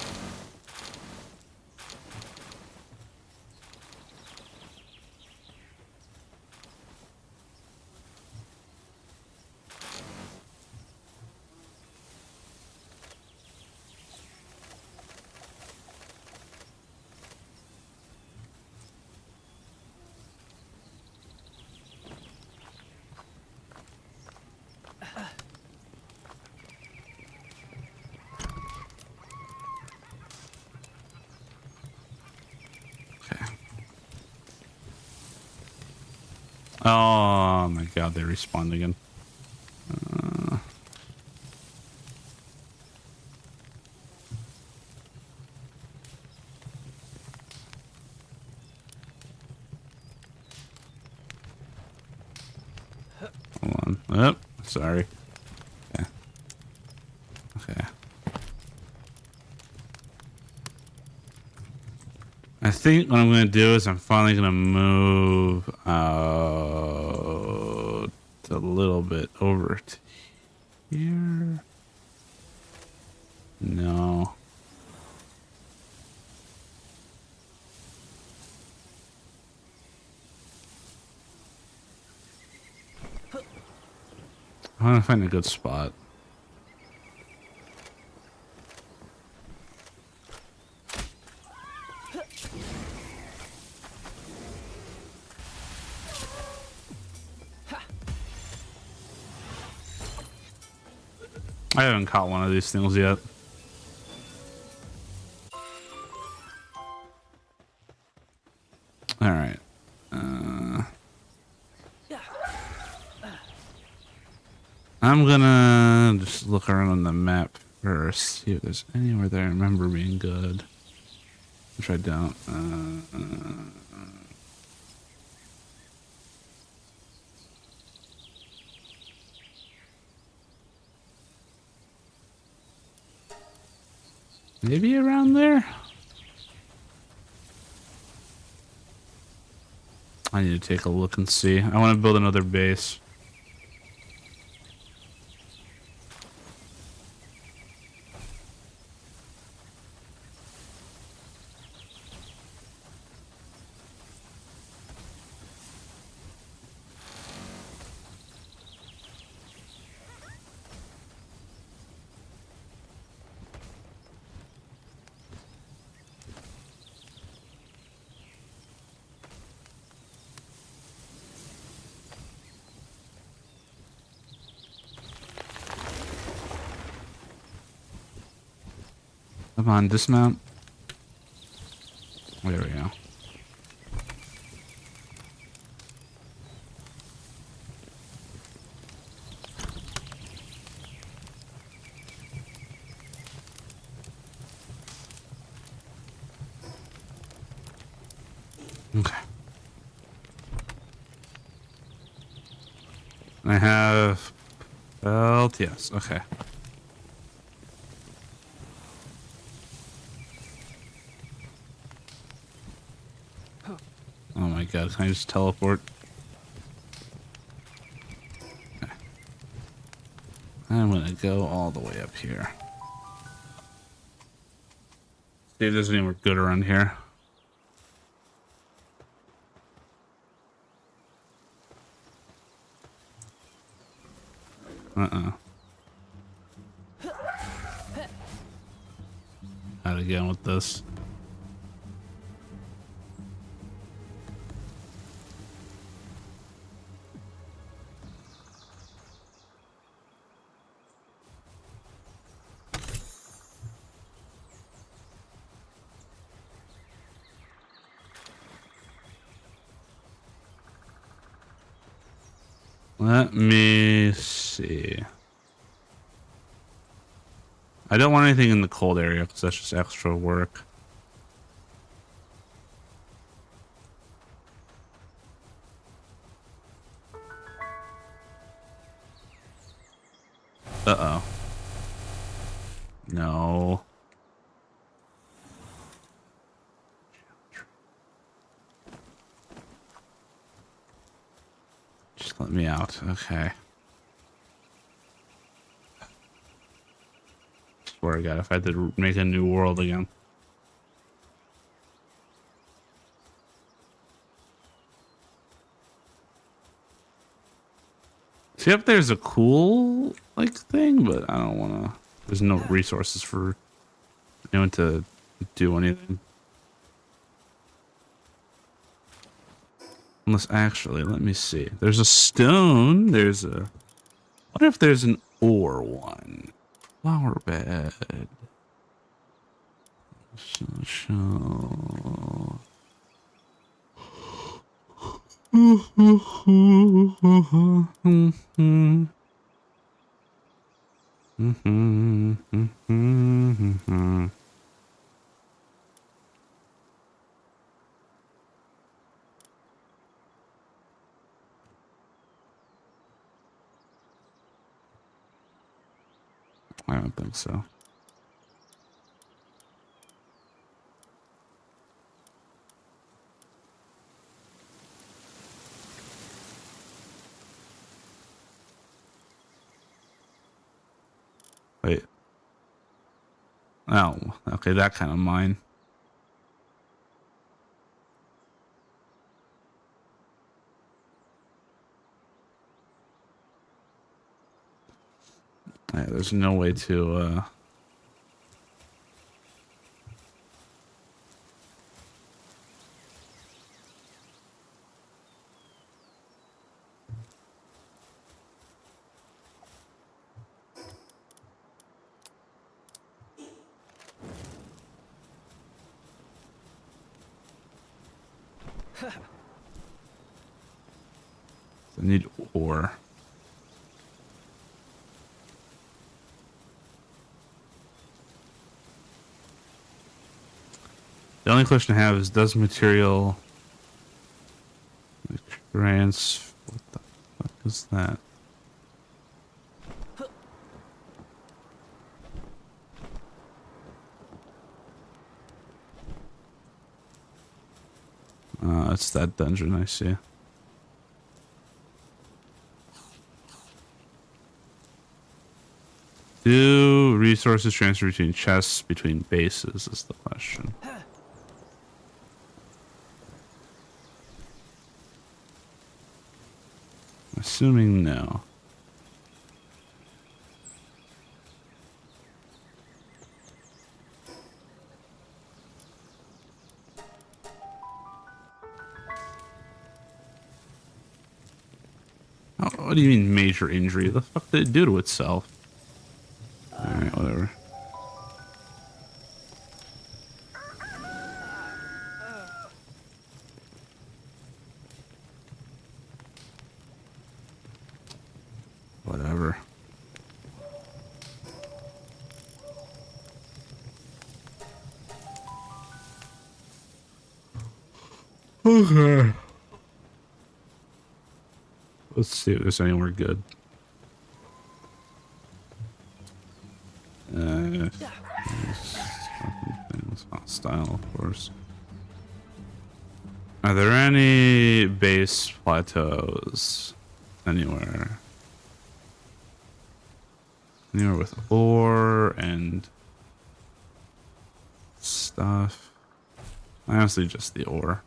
Speaker 1: Oh my god, they respawned again. Hold on. Oh, sorry. Okay. Okay. I think what I'm going to do is I'm finally going to move. a little bit over to here. No. I want to find a good spot. I haven't caught one of these things yet. All right. I'm gonna just look around on the map first, see if there's anywhere that I remember being good. Which I don't. Maybe around there? I need to take a look and see. I want to build another base. Come on, dismount. There we go. Okay. I have belt. Yes. Okay. Oh my god! Can I just teleport? Okay. I'm gonna go all the way up here. See if there's anywhere good around here. Out again with this. Let me see. I don't want anything in the cold area because that's just extra work. Uh-oh. No. Just let me out. Okay. Swear to God, if I had to make a new world again. See, up there's a cool, like, thing, but I don't want to... There's no resources for anyone to do anything. Unless, actually, let me see. There's a stone. There's a... What if there's an ore one? Flower bed. So... I don't think so. Wait. Oh, okay, that kind of mine. Yeah, there's no way to I need ore. The only question I have is, does material trans? What the fuck is that? It's that dungeon I see. Do resources transfer between chests between bases is the question. Assuming no. Oh, what do you mean major injury? The fuck did it do to itself? Alright, whatever. Whatever. Okay. Let's see if there's anywhere good. Things hostile, of course. Are there any base plateaus anywhere? Anywhere with ore and stuff? Honestly, just the ore.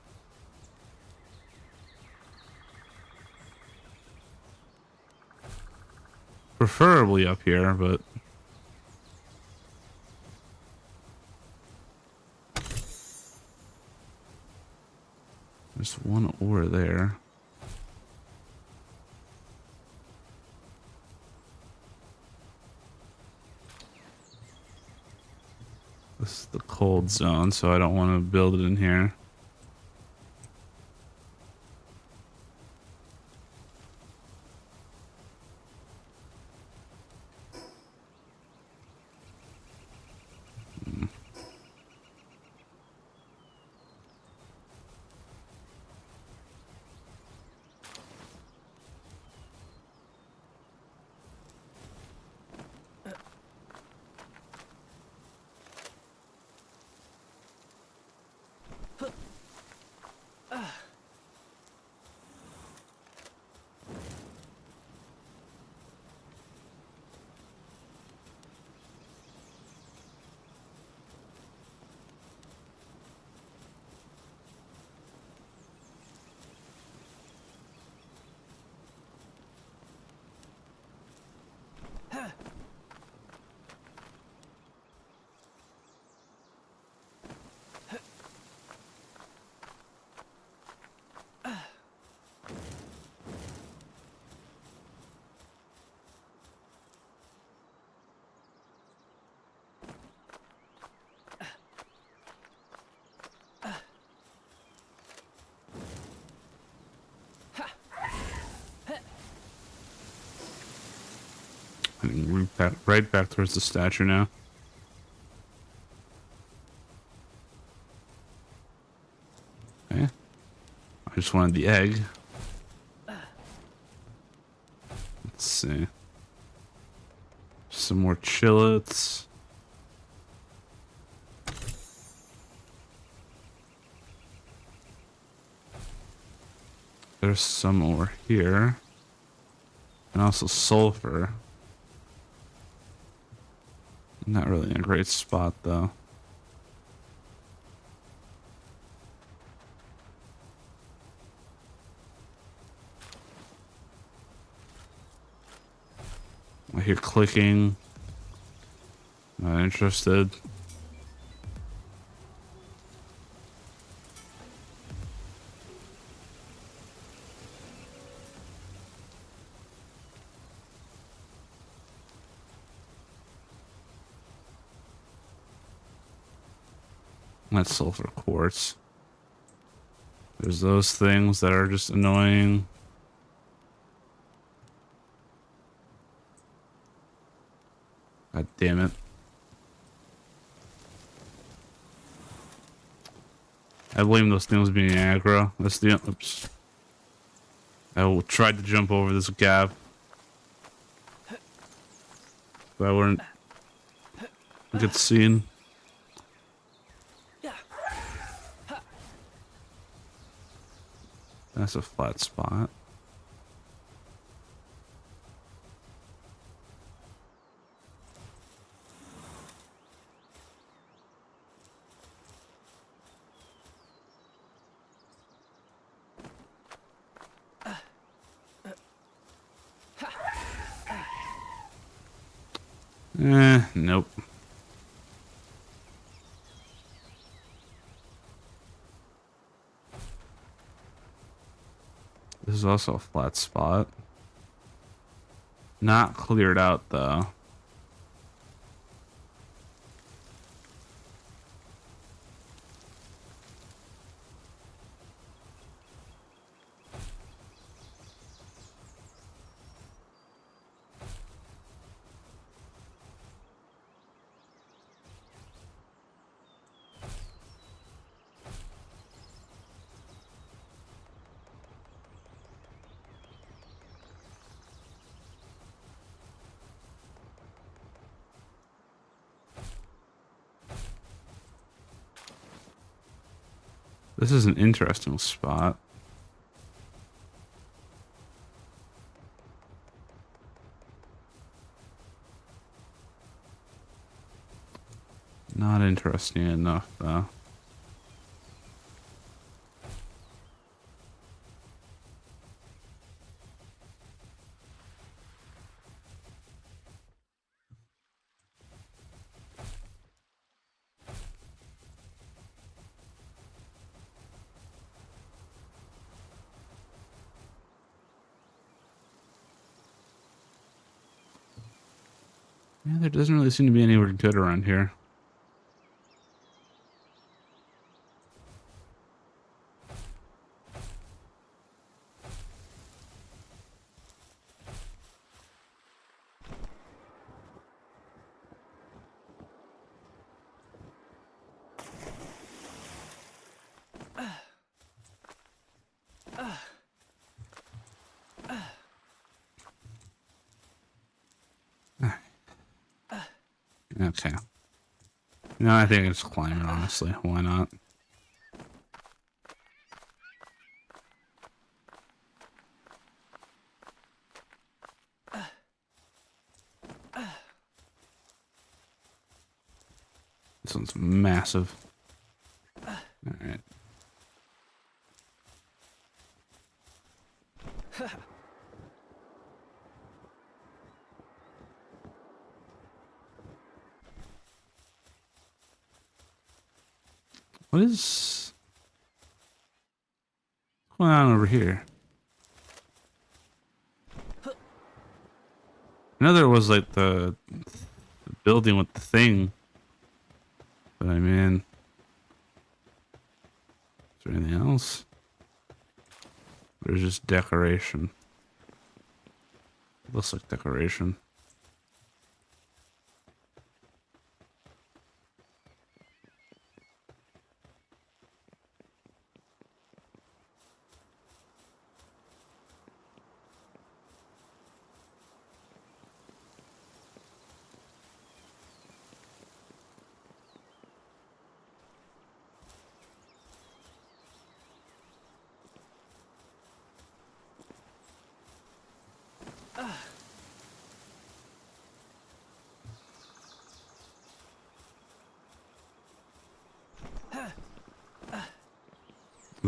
Speaker 1: Preferably up here, but there's one ore there. This is the cold zone, so I don't want to build it in here. Right back towards the statue now. Okay. I just wanted the egg. Let's see. Some more chillets. There's some ore here. And also sulfur. Not really in a great spot though. I hear clicking. Not interested. That's sulfur quartz. There's those things that are just annoying. God damn it. I blame those things being aggro. That's the oops. I tried to jump over this gap, but I wouldn't get seen. That's a flat spot. Nope. This is also a flat spot. Not cleared out though. This is an interesting spot. Not interesting enough though. Yeah, there doesn't really seem to be anywhere good around here. Okay. No, I think it's climbing, honestly. Why not? This one's massive. Alright. What is going on over here? I know there was like the building with the thing, but I mean, is there anything else? There's just decoration. Looks like decoration.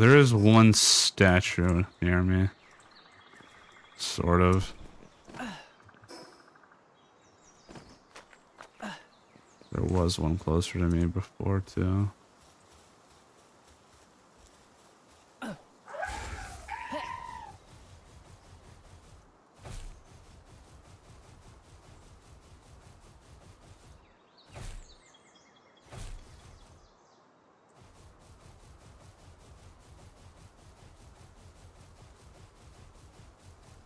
Speaker 1: There is one statue near me. Sort of. There was one closer to me before, too.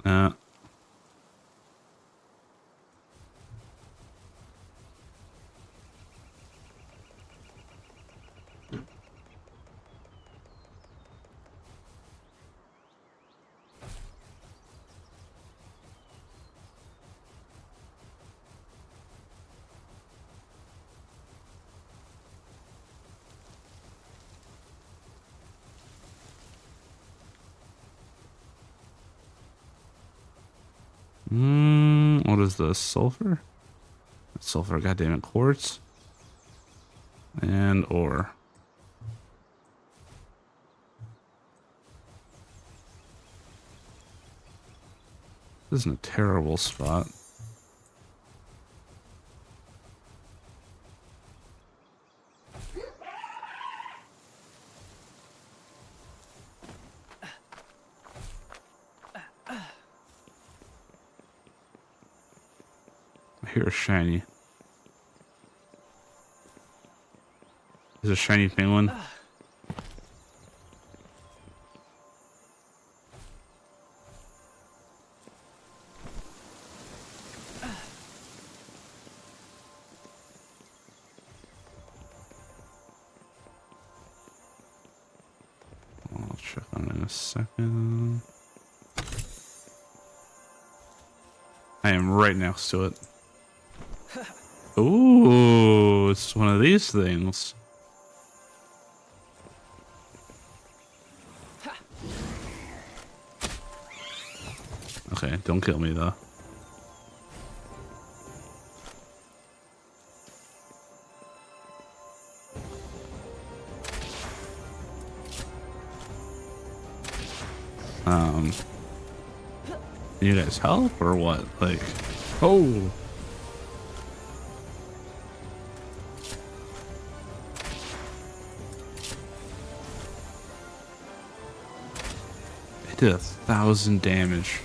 Speaker 1: Uh. What is this? Sulfur? Sulfur, goddammit, quartz. And ore. This isn't a terrible spot. I hear a shiny. There's a shiny penguin. I'll check on it in a second. I am right next to it. Ooh, it's one of these things. Okay, don't kill me though. You guys help or what? Like, oh. It did 1,000 damage.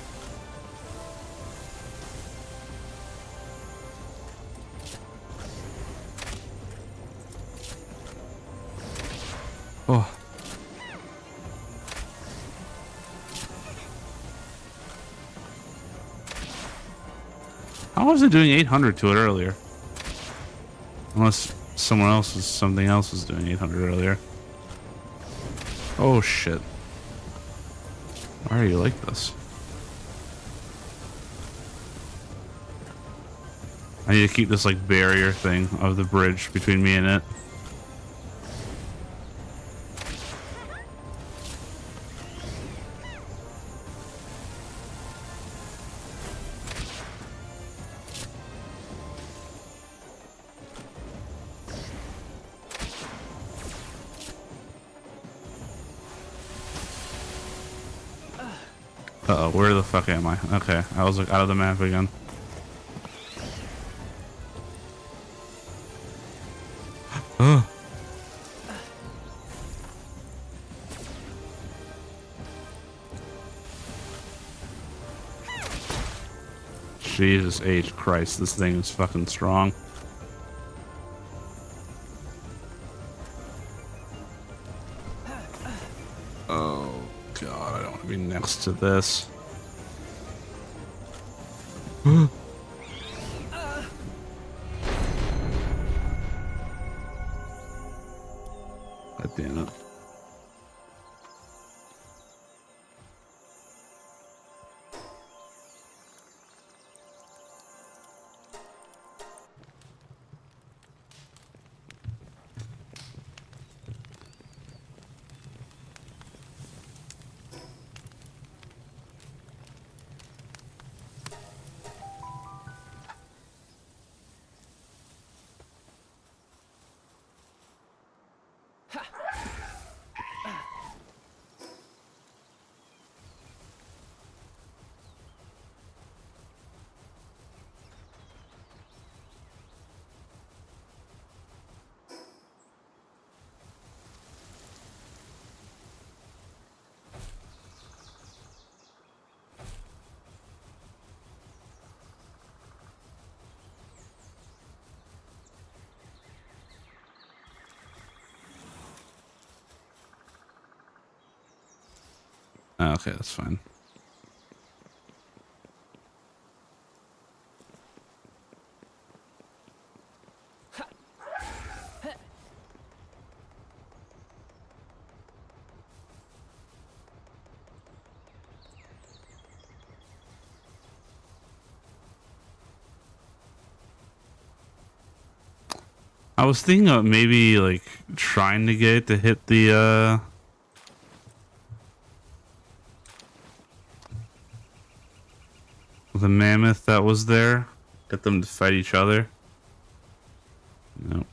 Speaker 1: Oh. How was it doing 800 to it earlier? Unless something else was doing 800 earlier. Oh shit. Why are you like this? I need to keep this like barrier thing of the bridge between me and it. Uh-oh, where the fuck am I? Okay, I was like out of the map again. Oh. Jesus H. Christ, this thing is fucking strong. Oh god, I don't want to be next to this. God damn it. Oh, okay, that's fine. I was thinking of maybe like trying to get it to hit the mammoth that was there. Get them to fight each other. No.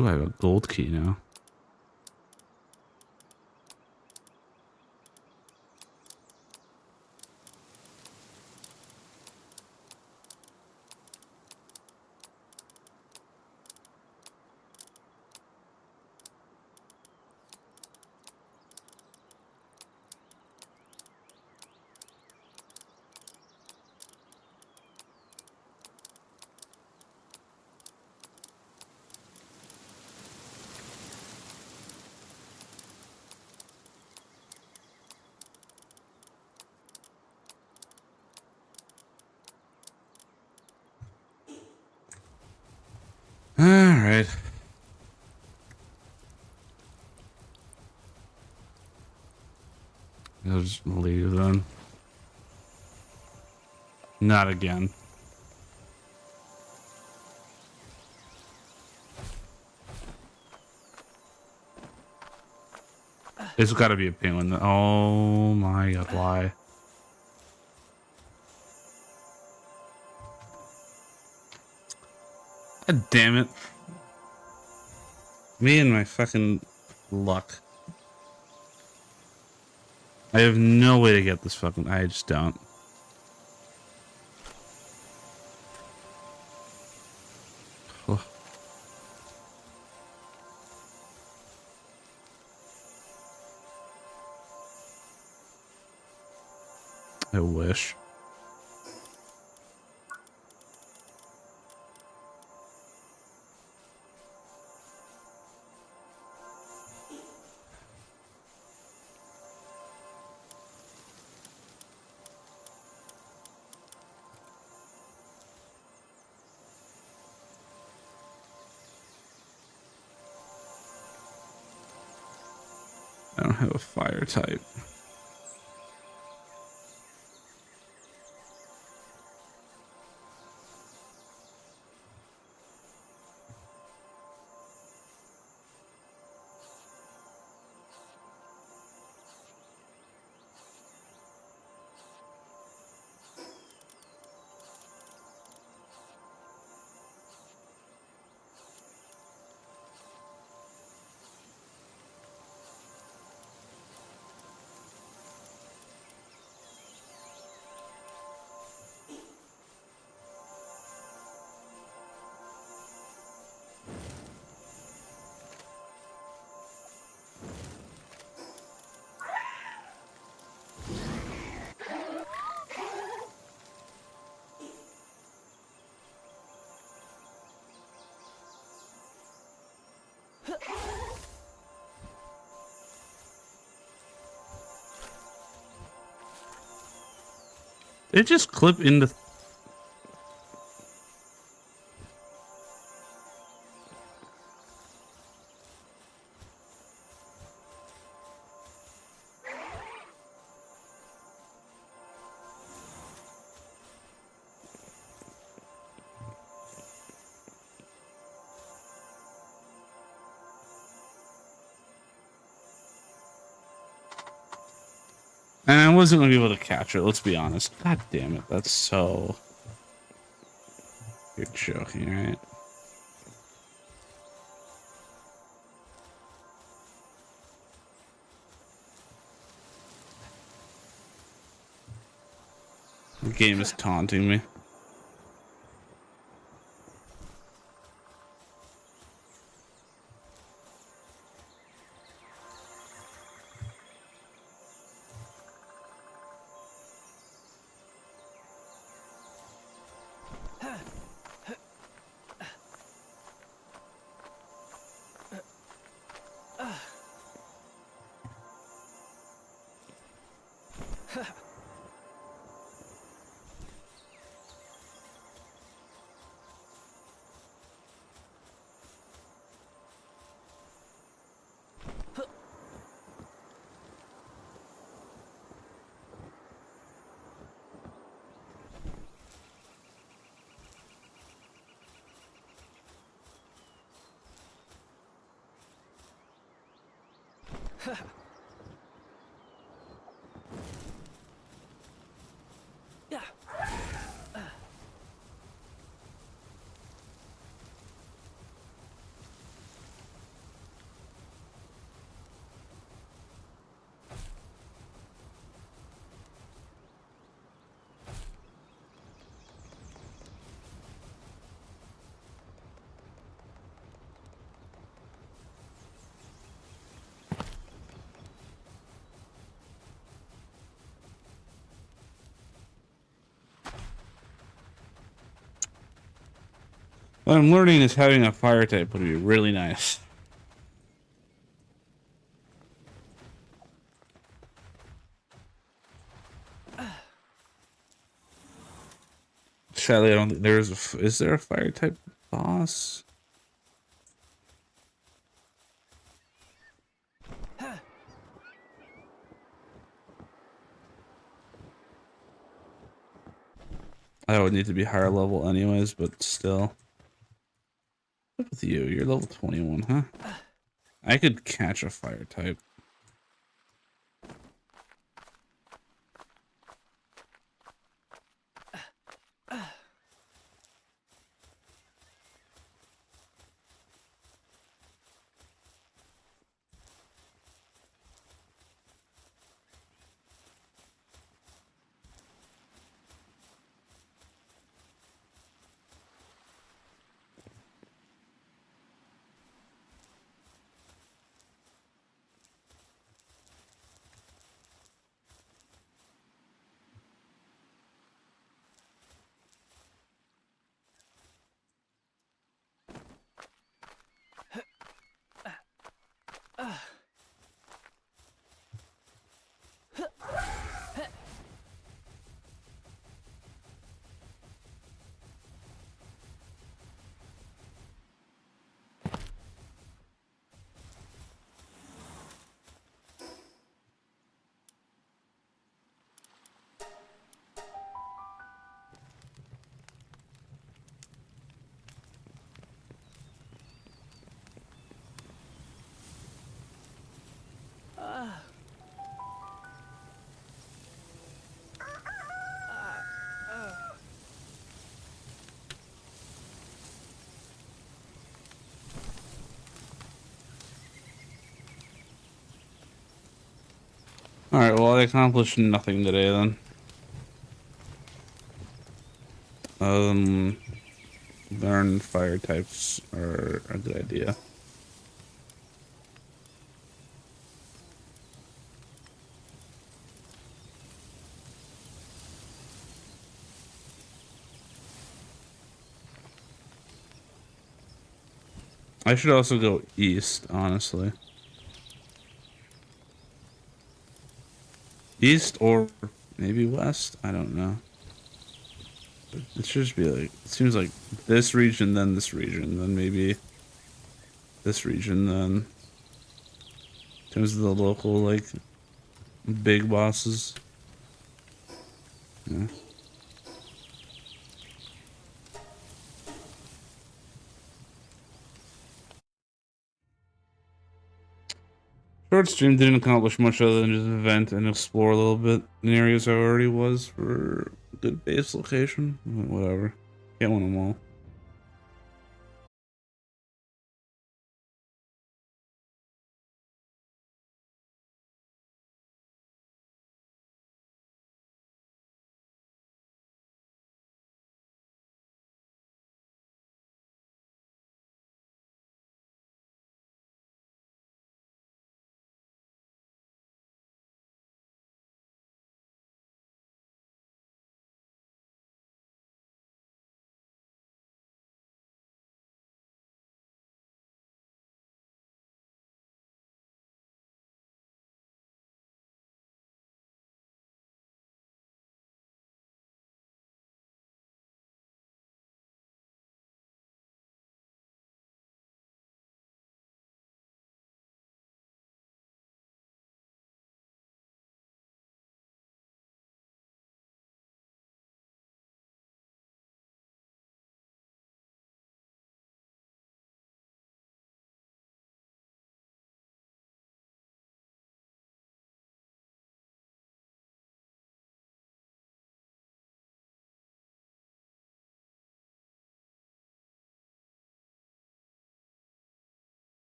Speaker 1: Ooh, I have a gold key now. All right. I'll just leave then. Not again. It's got to be a penguin. Oh my god, why? God damn it. Me and my fucking luck. I have no way to get this fucking... I just don't. Oh, I wish. I don't have a fire type. It just clip into... And I wasn't going to be able to catch it, let's be honest. God damn it, that's so... You're joking, right? The game is taunting me.
Speaker 2: Yeah.
Speaker 1: What I'm learning is having a fire type would be really nice. Sadly, I don't think there's is there a fire type boss? I would need to be higher level anyways, but still. What's up with you? You're level 21, huh? I could catch a fire type. Alright, well I accomplished nothing today then. Learn fire types are a good idea. I should also go east, honestly. East or maybe west? I don't know. But it should just be like, it seems like this region, then this region, then maybe this region, then in terms of the local, like, big bosses. Yeah. Short stream didn't accomplish much other than just vent and explore a little bit in areas I already was for a good base location. Whatever. Can't win them all.